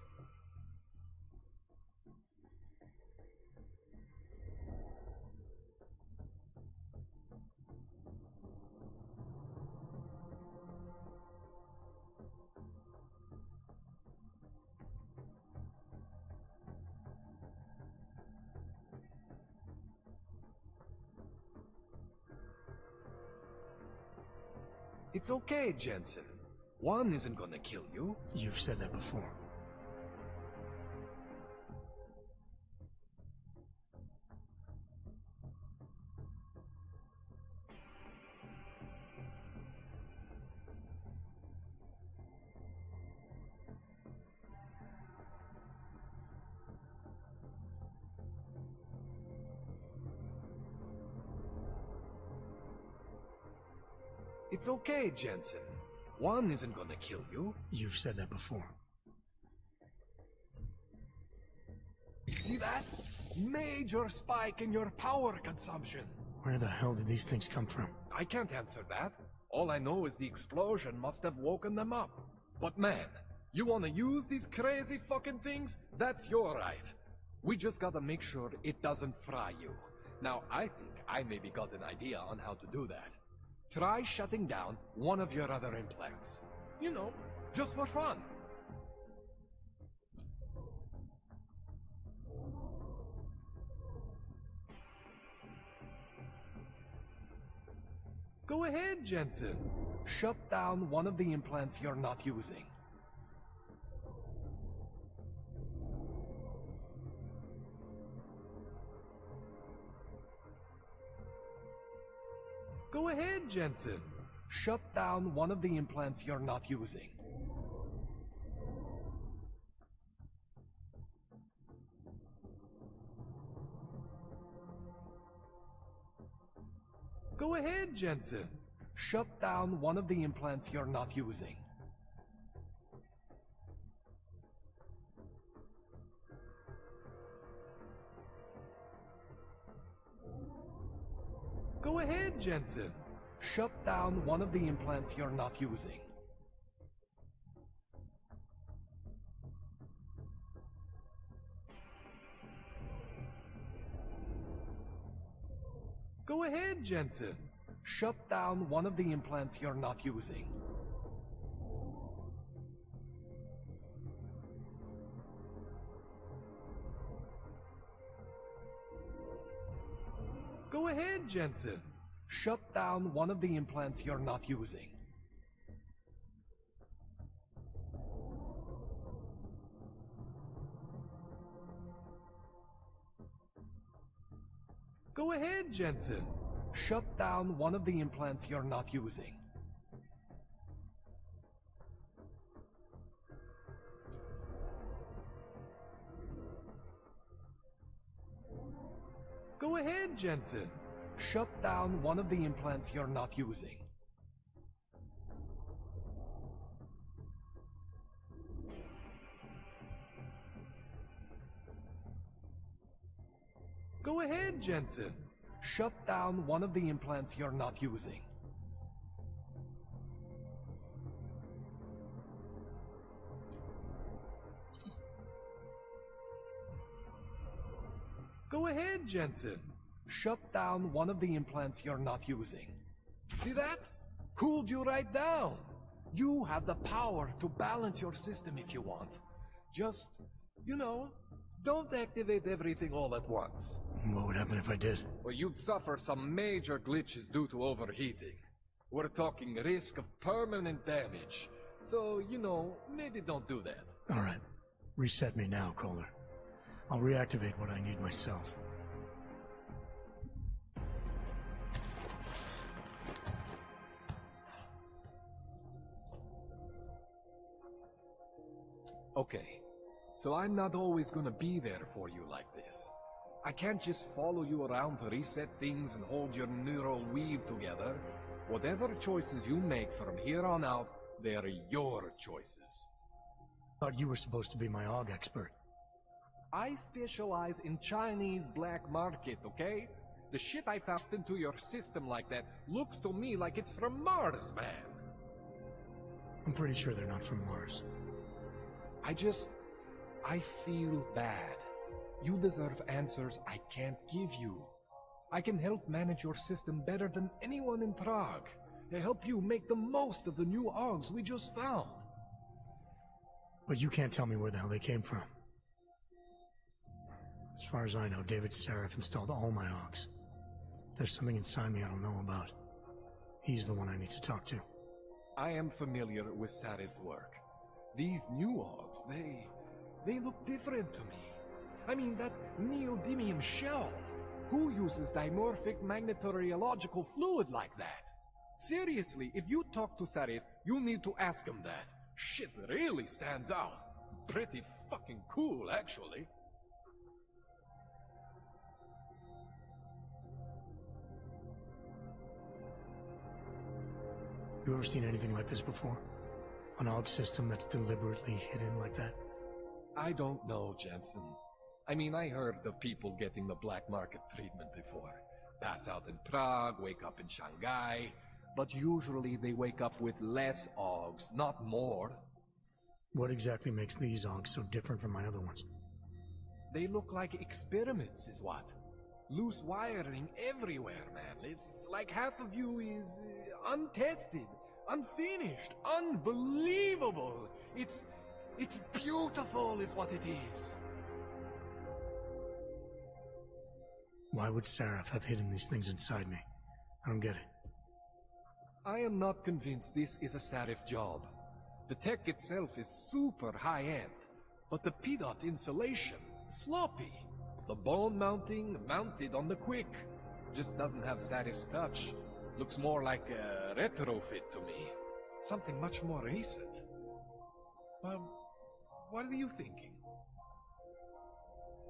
It's okay, Jensen. One isn't gonna kill you. You've said that before. It's okay, Jensen. One isn't gonna kill you. You've said that before. See that? Major spike in your power consumption. Where the hell did these things come from? I can't answer that. All I know is the explosion must have woken them up. But man, You wanna use these crazy fucking things? That's your right. We just gotta make sure it doesn't fry you. Now, I think I maybe got an idea on how to do that. Try shutting down one of your other implants. You know, just for fun. Go ahead, Jensen. Shut down one of the implants you're not using. Go ahead, Jensen. Shut down one of the implants you're not using. Go ahead, Jensen. Shut down one of the implants you're not using. Go ahead, Jensen. Shut down one of the implants you're not using. Go ahead, Jensen. Shut down one of the implants you're not using. Go ahead, Jensen. Shut down one of the implants you're not using. Go ahead, Jensen. Shut down one of the implants you're not using. Go ahead, Jensen. Shut down one of the implants you're not using. Go ahead, Jensen. Shut down one of the implants you're not using. Go ahead, Jensen. Shut down one of the implants you're not using. See that? Cooled you right down. You have the power to balance your system if you want. Just, you know, don't activate everything all at once. What would happen if I did? Well, you'd suffer some major glitches due to overheating. We're talking risk of permanent damage. So, you know, maybe don't do that. All right. Reset me now, Kohler. I'll reactivate what I need myself. Okay, so I'm not always gonna be there for you like this. I can't just follow you around to reset things and hold your neural weave together. Whatever choices you make from here on out, they're your choices. Thought you were supposed to be my AUG expert. I specialize in Chinese black market, okay? The shit I found into your system like that looks to me like it's from Mars, man. I'm pretty sure they're not from Mars. I feel bad. You deserve answers I can't give you. I can help manage your system better than anyone in Prague. To help you make the most of the new AUGs we just found. But you can't tell me where the hell they came from. As far as I know, David Seraph installed all my AUGs. There's something inside me I don't know about. He's the one I need to talk to. I am familiar with Sarah's work. These new AUGs, they look different to me. I mean, that neodymium shell. Who uses dimorphic magnetorheological fluid like that? Seriously, if you talk to Sarif, you need to ask him that. Shit really stands out. Pretty fucking cool, actually. You ever seen anything like this before? An AUG system that's deliberately hidden like that? I don't know, Jensen. I mean, I heard of people getting the black market treatment before. Pass out in Prague, wake up in Shanghai. But usually they wake up with less AUGs, not more. What exactly makes these onks so different from my other ones? They look like experiments, is what? Loose wiring everywhere, man. It's like half of you is untested, unfinished, unbelievable. It's beautiful is what it is. Why would Seraph have hidden these things inside me? I don't get it. I am not convinced this is a Seraph job. The tech itself is super high-end, but the PDOT insulation, sloppy. The bone mounting, mounted on the quick. Just doesn't have Saraph's touch. Looks more like a retrofit to me. Something much more recent. What are you thinking?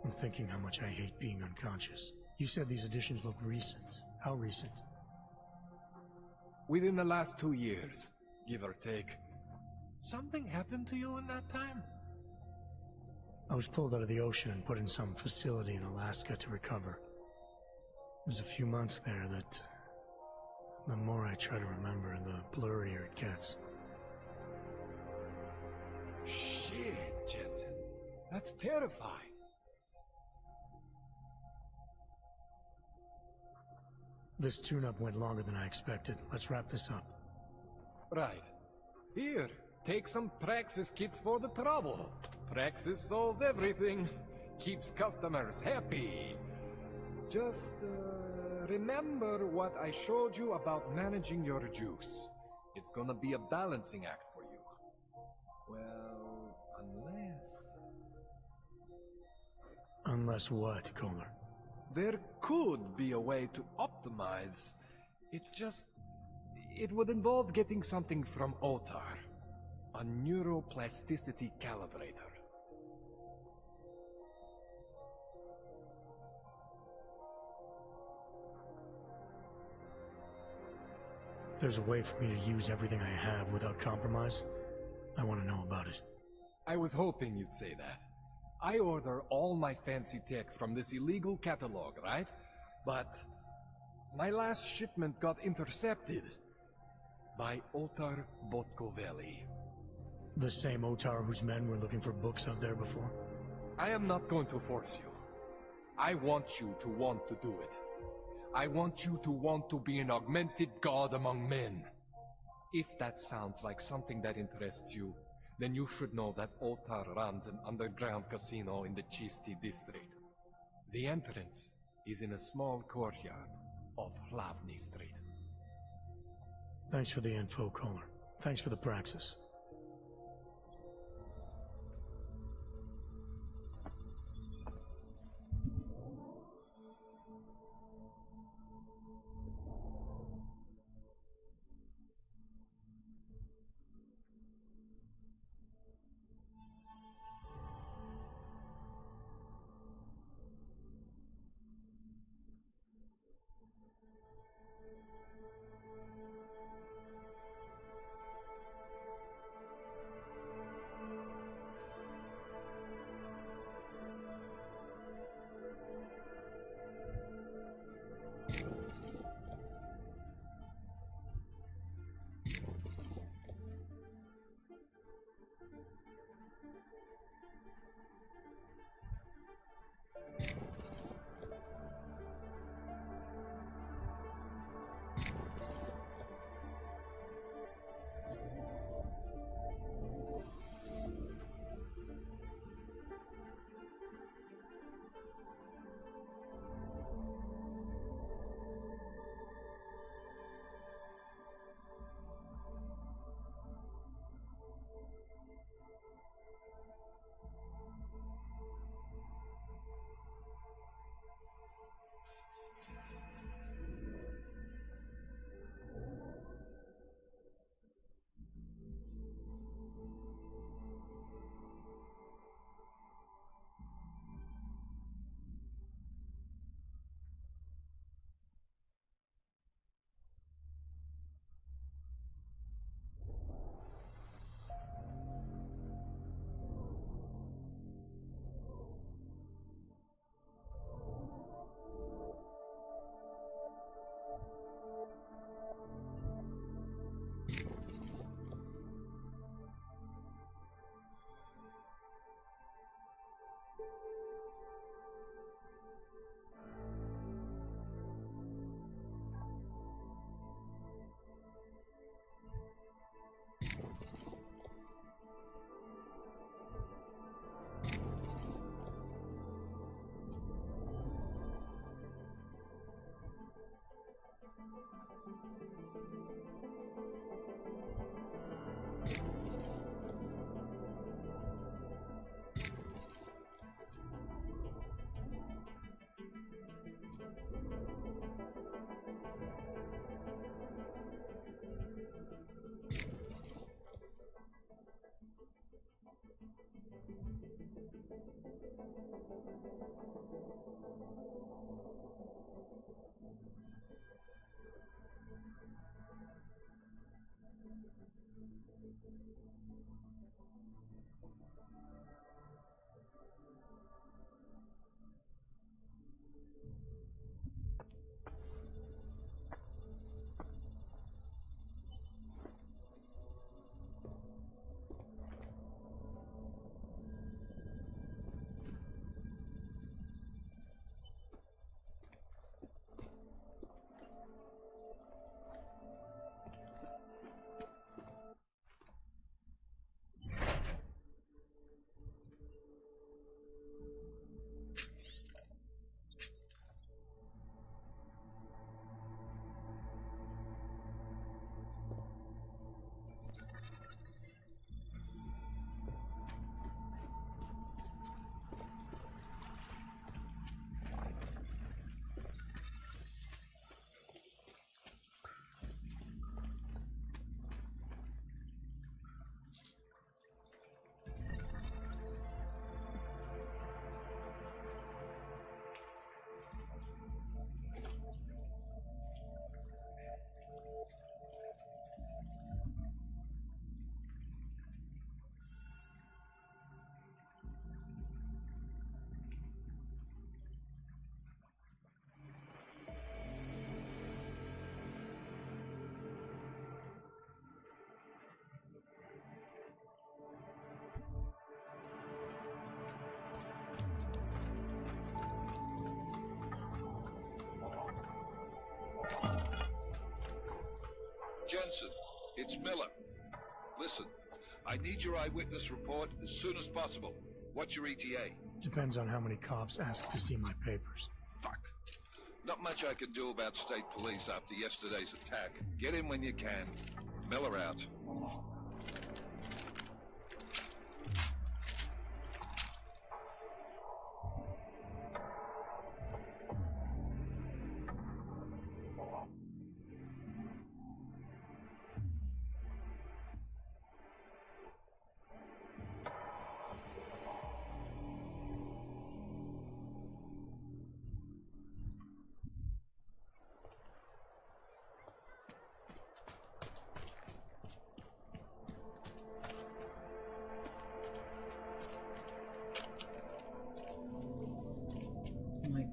I'm thinking how much I hate being unconscious. You said these additions look recent. How recent? Within the last 2 years, give or take. Something happened to you in that time? I was pulled out of the ocean and put in some facility in Alaska to recover. It was a few months there that... the more I try to remember, the blurrier it gets. Shit, Jensen. That's terrifying. This tune-up went longer than I expected. Let's wrap this up. Right. Here, take some Praxis kits for the trouble. Praxis solves everything. Keeps customers happy. Just, remember what I showed you about managing your juice. It's gonna be a balancing act for you. Well, unless... Unless what, Kohler? There could be a way to optimize. It's just... it would involve getting something from Otar. A neuroplasticity calibrator. If there's a way for me to use everything I have without compromise, I want to know about it. I was hoping you'd say that. I order all my fancy tech from this illegal catalog, right? But my last shipment got intercepted by Otar Botkoveli. The same Otar whose men were looking for books out there before? I am not going to force you. I want you to want to do it. I want you to want to be an augmented god among men. If that sounds like something that interests you, then you should know that Otar runs an underground casino in the Chisti district. The entrance is in a small courtyard of Hlavny Street. Thanks for the info, Kohler. Thanks for the praxis. Jensen, it's Miller. Listen, I need your eyewitness report as soon as possible. What's your ETA? Depends on how many cops ask to see my papers. Fuck. Not much I can do about state police after yesterday's attack. Get in when you can. Miller out.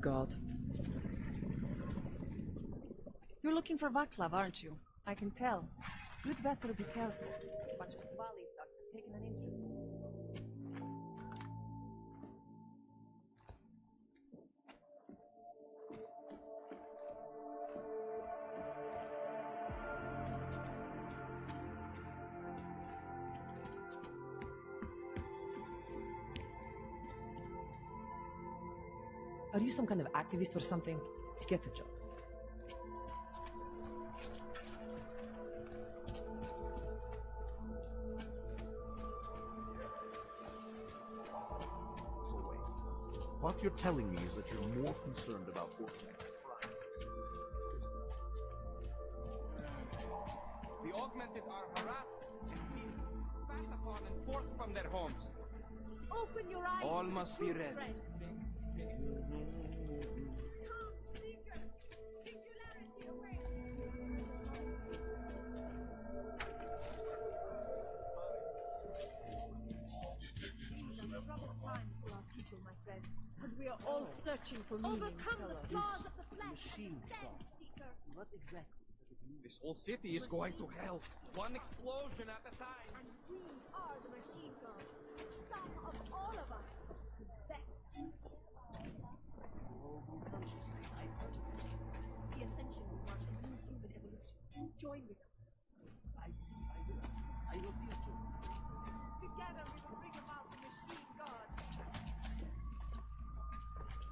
God. You're looking for Vaclav, aren't you? I can tell. You'd better be careful. A bunch of Valley thugs have taken an interest in you. Are you some kind of activist or something? Get a job. So wait. What you're telling me is that you're more concerned about organized crime. The augmented are harassed and beaten, spat upon and forced from their homes. Open your eyes. All must be read. And we are all searching for meaning. Overcome the flaws of the flesh. Machine God. Seeker. What exactly does it mean? This whole city is going to hell. One explosion at a time. And we are the machine gods. Some of all of us. The best. The ascension will mark a new human evolution. Join with us. I will see you soon. Together we will bring about the machine gods.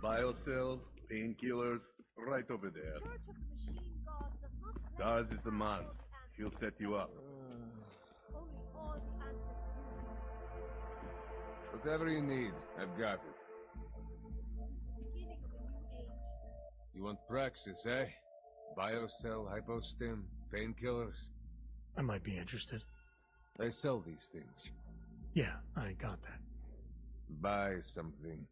Biocells, painkillers, right over there. Church of the Machine God does not Daz is the man. He'll set you up. Only all the answers Whatever you need, I've got it. beginning of a new age. You want Praxis, eh? Biocell, hypostim, painkillers? I might be interested. I sell these things. Yeah, I got that. Buy something.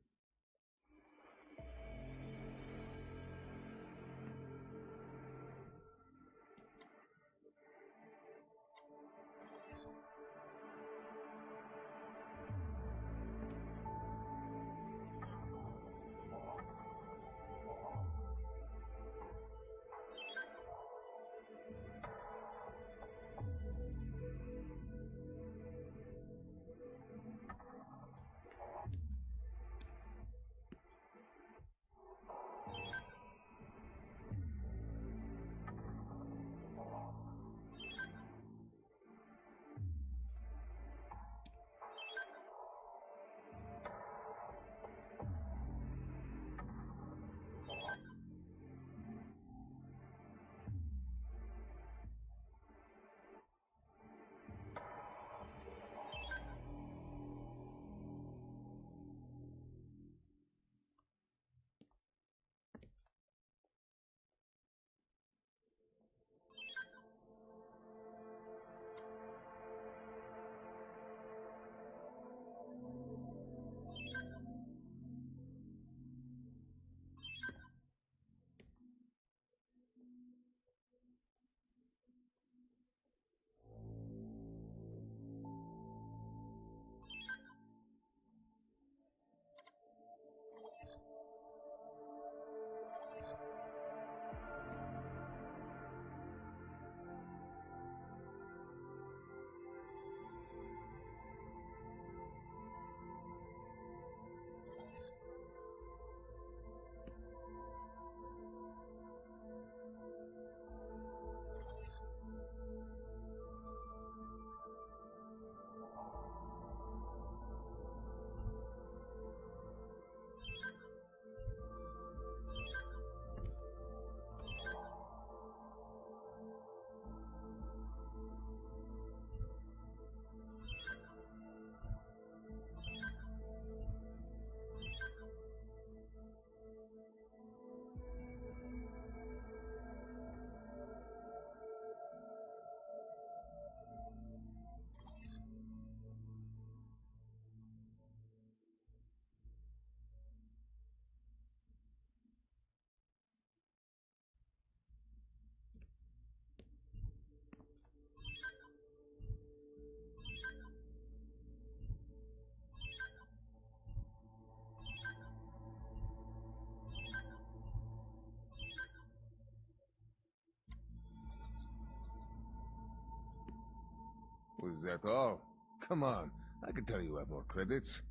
Was that all? Come on, I can tell you have more credits.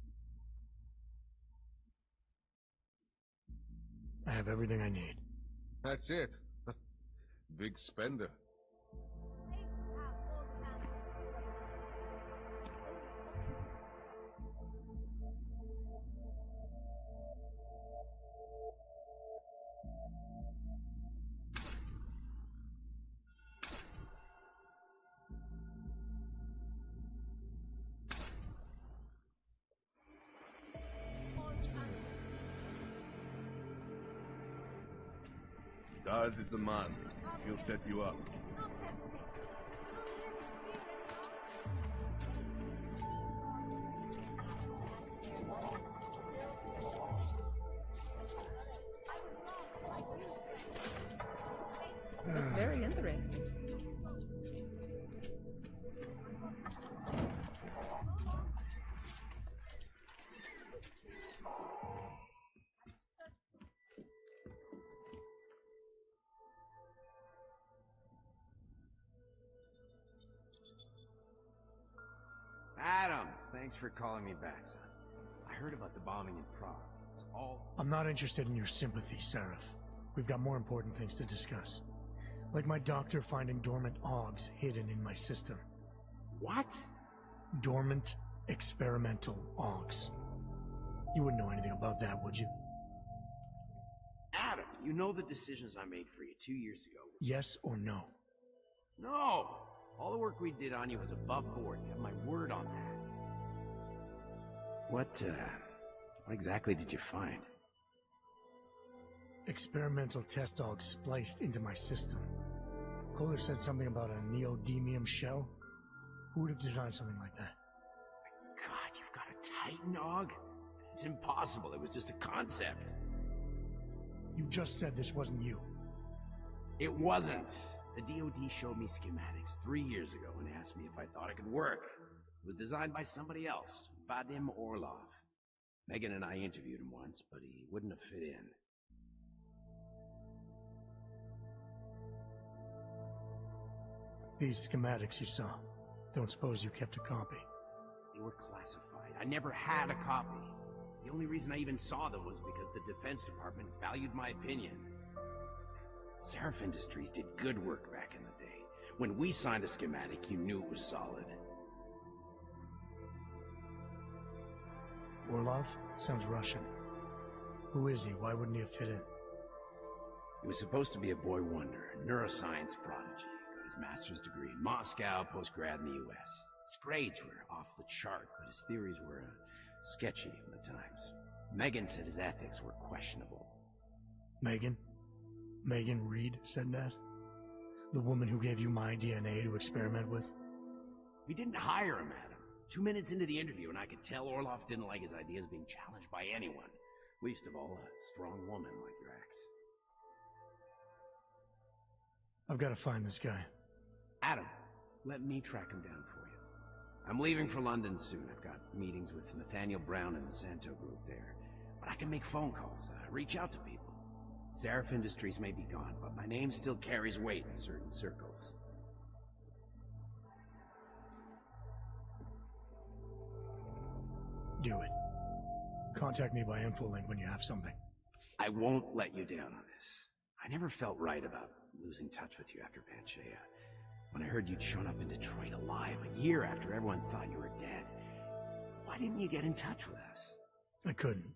I have everything I need. That's it. Big spender. Daz is the man. He'll set you up. That's very interesting. Adam, thanks for calling me back, son. I heard about the bombing in Prague. It's all... I'm not interested in your sympathy, Seraph. We've got more important things to discuss. Like my doctor finding dormant OGs hidden in my system. What? Dormant experimental OGs. You wouldn't know anything about that, would you? Adam, you know the decisions I made for you 2 years ago. Yes or no? No! All the work we did on you was above board. You have my word on that. What exactly did you find? Experimental test dogs spliced into my system. Kohler said something about a neodymium shell. Who would have designed something like that? God, you've got a Titan dog? It's impossible. It was just a concept. You just said this wasn't you. It wasn't. The DoD showed me schematics 3 years ago and asked me if I thought it could work. It was designed by somebody else, Vadim Orlov. Megan and I interviewed him once, but he wouldn't have fit in. These schematics you saw, don't suppose you kept a copy? They were classified. I never had a copy. The only reason I even saw them was because the Defense Department valued my opinion. Seraph Industries did good work back in the day. When we signed a schematic, you knew it was solid. Orlov? Sounds Russian. Who is he? Why wouldn't he have fit in? He was supposed to be a boy wonder, a neuroscience prodigy. Got his master's degree in Moscow, post-grad in the US. His grades were off the chart, but his theories were sketchy at times. Megan said his ethics were questionable. Megan? Megan Reed said that? The woman who gave you my DNA to experiment with? We didn't hire him, Adam. 2 minutes into the interview, and I could tell Orlov didn't like his ideas being challenged by anyone. Least of all, a strong woman like Drax. I've got to find this guy. Adam, let me track him down for you. I'm leaving for London soon. I've got meetings with Nathaniel Brown and the Santo group there. But I can make phone calls, reach out to people. Seraph Industries may be gone, but my name still carries weight in certain circles. Do it. Contact me by InfoLink when you have something. I won't let you down on this. I never felt right about losing touch with you after Panchea. When I heard you'd shown up in Detroit alive a year after everyone thought you were dead, why didn't you get in touch with us? I couldn't.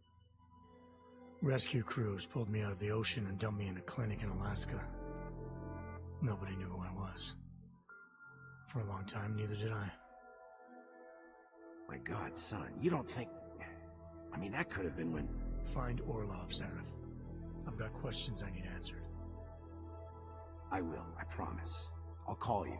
Rescue crews pulled me out of the ocean and dumped me in a clinic in Alaska. Nobody knew who I was. For a long time, neither did I. My God, son, you don't think... I mean, that could have been when... Find Orlov, Seraph. I've got questions I need answered. I will, I promise. I'll call you.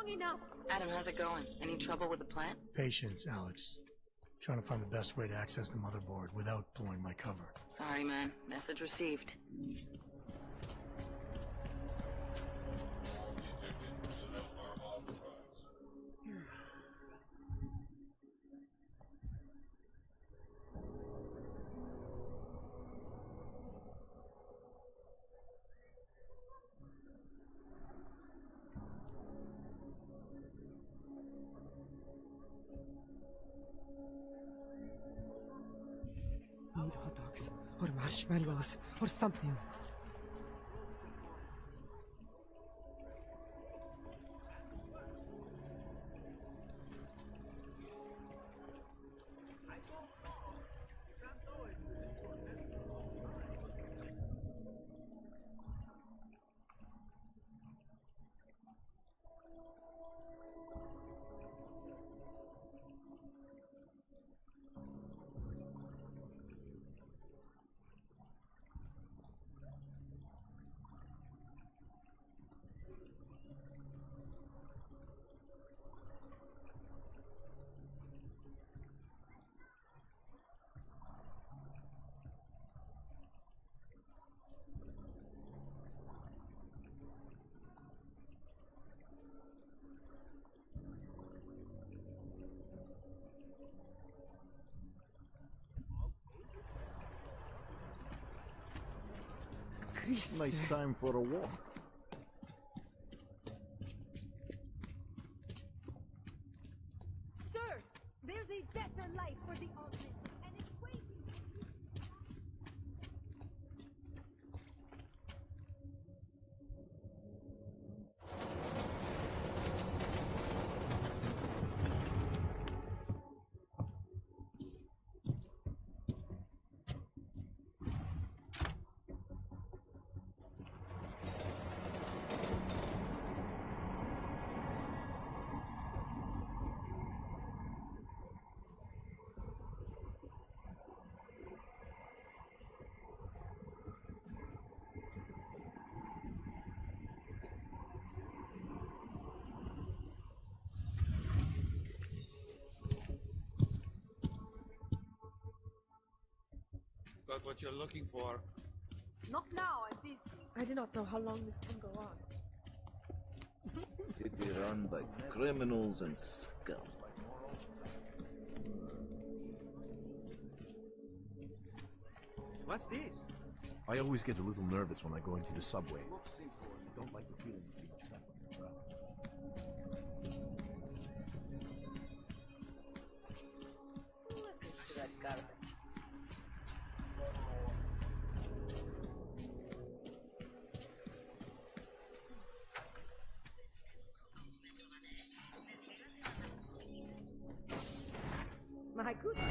long enough. Adam, how's it going? Any trouble with the plant? Patience, Alex. Trying to find the best way to access the motherboard without blowing my cover. Sorry, man. Message received. Need hot dogs, or marshmallows, or something. Nice time for a walk. Sir, there's a better life for the ultimate, and it's waiting. Got what you're looking for. Not now, I'm busy. I do not know how long this can go on. City run by criminals and scum. What's this? I always get a little nervous when I go into the subway. I don't like the feeling of being trapped on the ground. Who listens to that garbage? My goodness.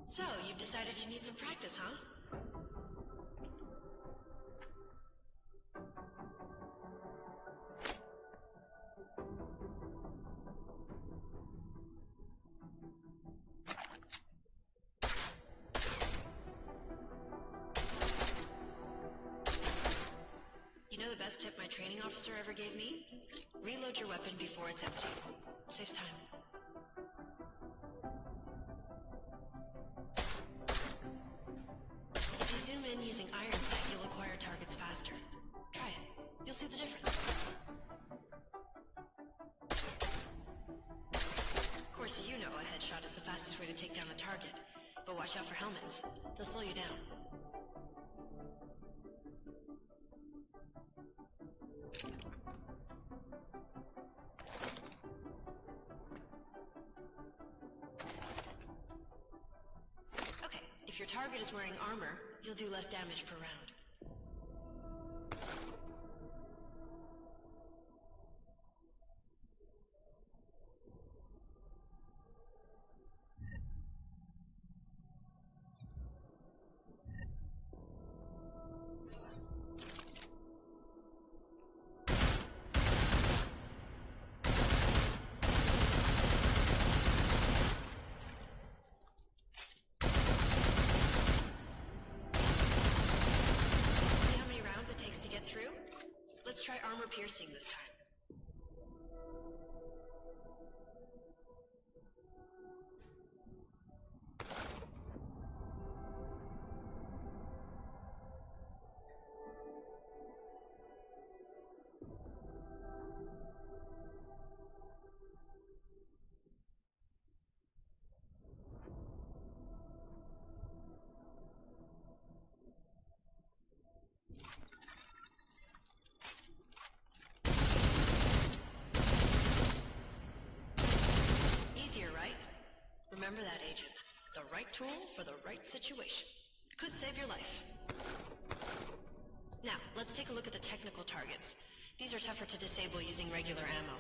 So, you've decided you need some practice, huh? You know the best tip my training officer ever gave me? Reload your weapon before it's empty. Saves time. If you zoom in using iron sight, you'll acquire targets faster. Try it. You'll see the difference. to take down the target, but watch out for helmets. They'll slow you down. Okay, if your target is wearing armor, you'll do less damage per round. Let's try armor piercing this time. Remember that, Agent. The right tool for the right situation. Could save your life. Now, let's take a look at the technical targets. These are tougher to disable using regular ammo.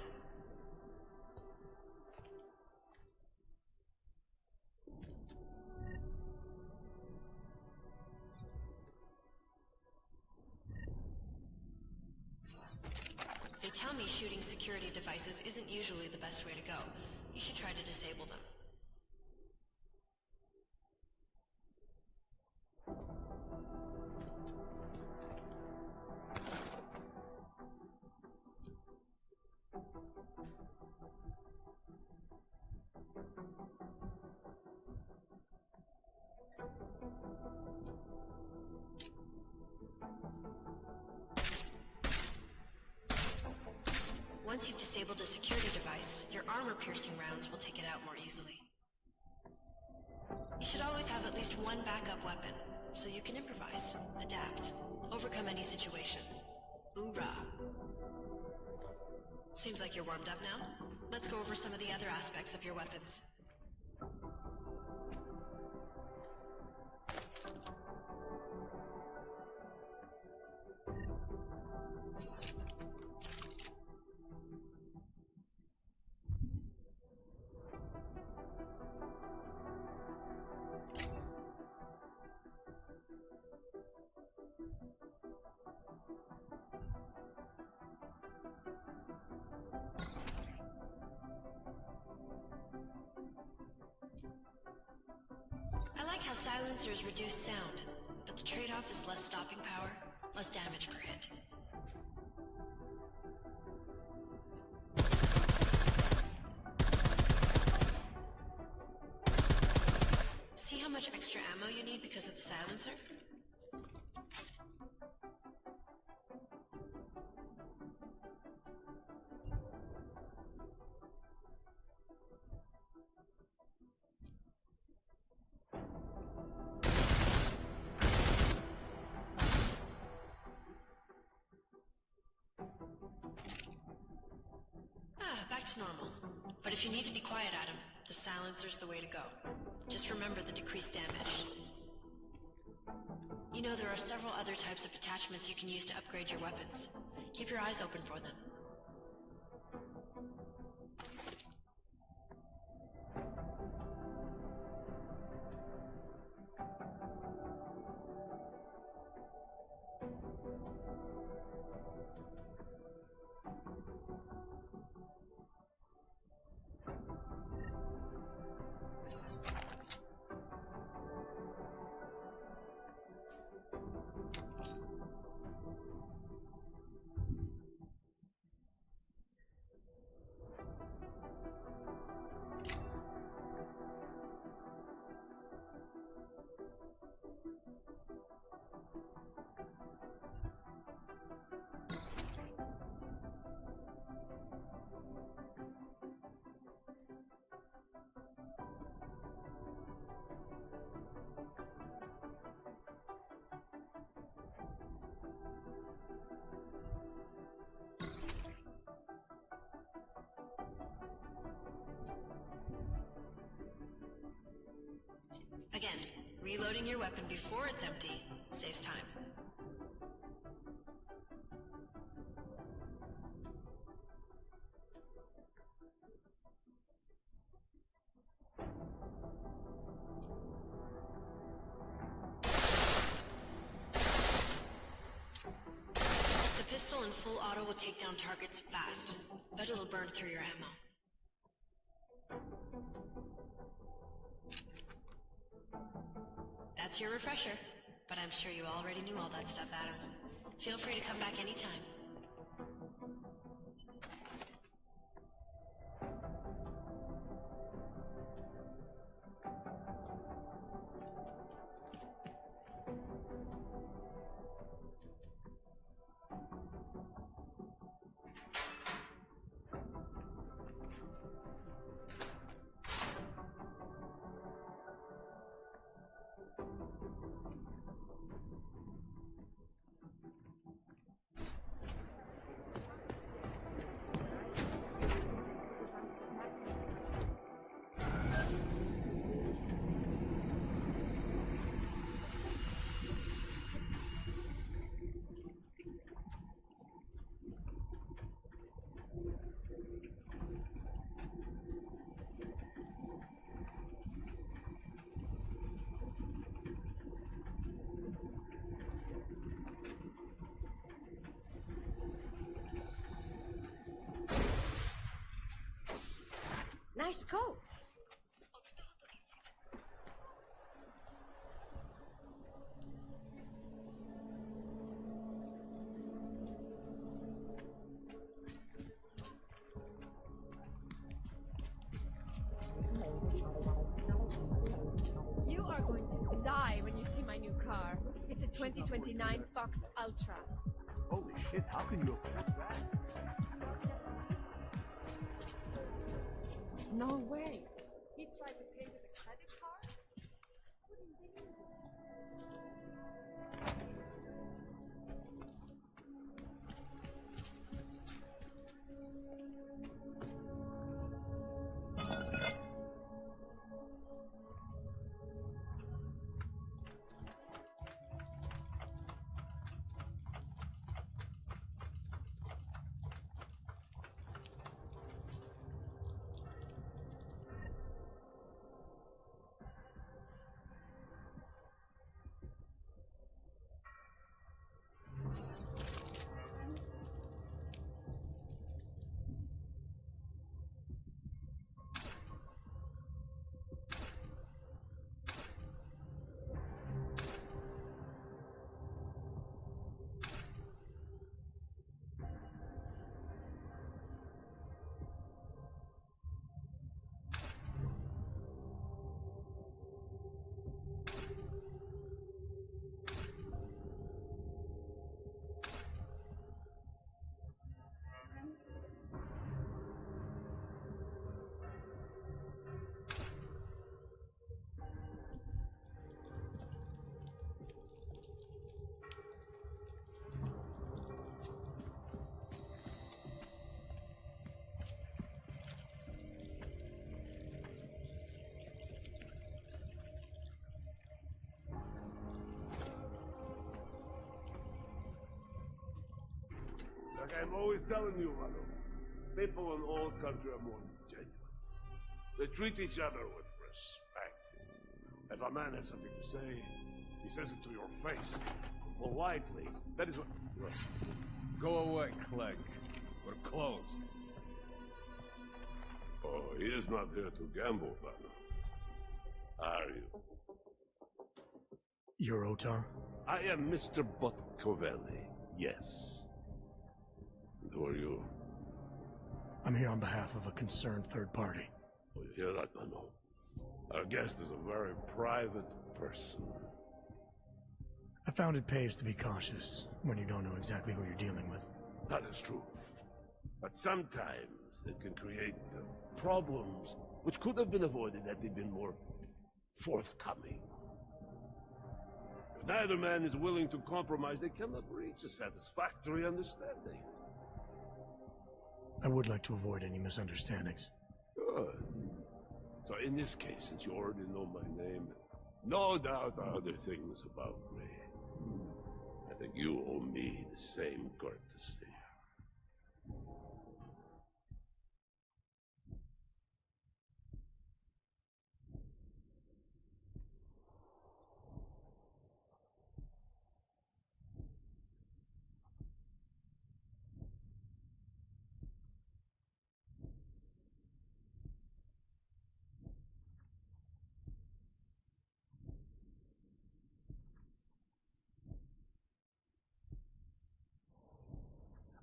They tell me shooting security devices isn't usually the best way to go. You should try to disable them. Once you've disabled a security device, your armor-piercing rounds will take it out more easily. You should always have at least one backup weapon, so you can improvise, adapt, overcome any situation. Hoorah! Seems like you're warmed up now. Let's go over some of the other aspects of your weapons. I like how silencers reduce sound, but the trade-off is less stopping power, less damage per hit. See how much extra ammo you need because of the silencer? Back to normal. But if you need to be quiet, Adam, the silencer's the way to go. Just remember the decreased damage. You know there are several other types of attachments you can use to upgrade your weapons. Keep your eyes open for them. Again, reloading your weapon before it's empty saves time. The pistol in full auto will take down targets fast, but it'll burn through your ammo. That's your refresher, but I'm sure you already knew all that stuff, Adam. Feel free to come back anytime. Nice coat. You are going to die when you see my new car. It's a 2029 Fox Ultra. Holy shit, how can you afford that? No way. He tried to pay with a credit card? Wouldn't believe Like I'm always telling you, Rado, people in all country are more genuine. They treat each other with respect. If a man has something to say, he says it to your face. Politely. That is what... Listen. Go away, Clegg. We're closed. Oh, he is not here to gamble, Vanna. Are you? You're Otar? I am Mr. Botkovelli, yes. And who are you? I'm here on behalf of a concerned third party. Oh, you hear that, Mano? Our guest is a very private person. I found it pays to be cautious when you don't know exactly who you're dealing with. That is true. But sometimes it can create problems which could have been avoided had they been more forthcoming. Neither man is willing to compromise. They cannot reach a satisfactory understanding. I would like to avoid any misunderstandings. Good. So in this case, since you already know my name, no doubt other things about me, I think you owe me the same courtesy.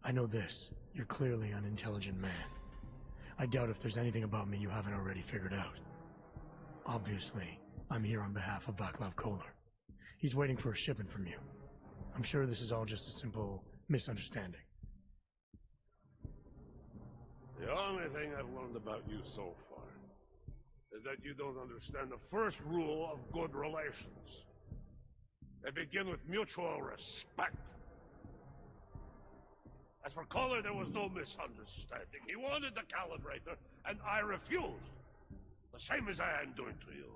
I know this. You're clearly an intelligent man. I doubt if there's anything about me you haven't already figured out. Obviously, I'm here on behalf of Vaclav Kolar. He's waiting for a shipment from you. I'm sure this is all just a simple misunderstanding. The only thing I've learned about you so far is that you don't understand the first rule of good relations. They begin with mutual respect. As for Kohler, there was no misunderstanding. He wanted the calibrator, and I refused. The same as I am doing to you.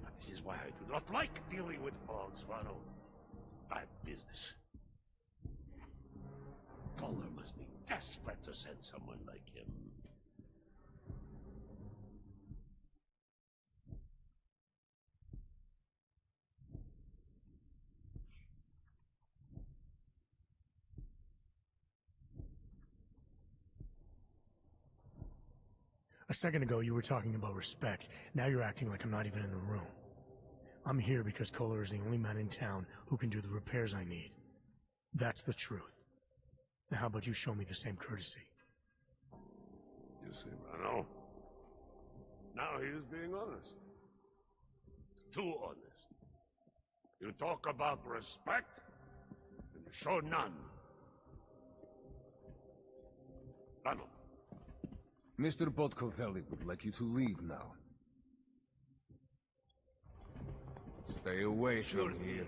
And this is why I do not like dealing with Boggs, Vano. Bad business. Kohler must be desperate to send someone like him. A second ago, you were talking about respect. Now you're acting like I'm not even in the room. I'm here because Kohler is the only man in town who can do the repairs I need. That's the truth. Now how about you show me the same courtesy? You see, Rano? Now he is being honest. Too honest. You talk about respect, and you show none. Rano. Mr. Podkoveli would like you to leave now. Stay away from here.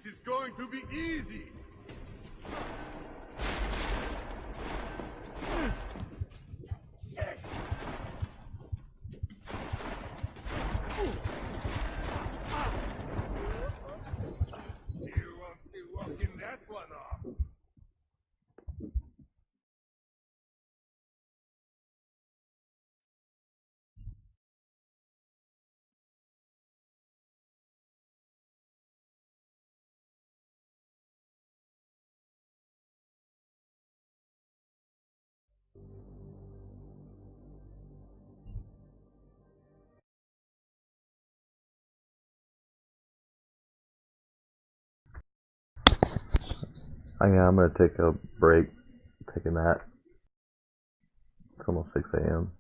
is going to be easy. You won't be walking that one off. I'm gonna take a break, take a nap. It's almost 6 a.m.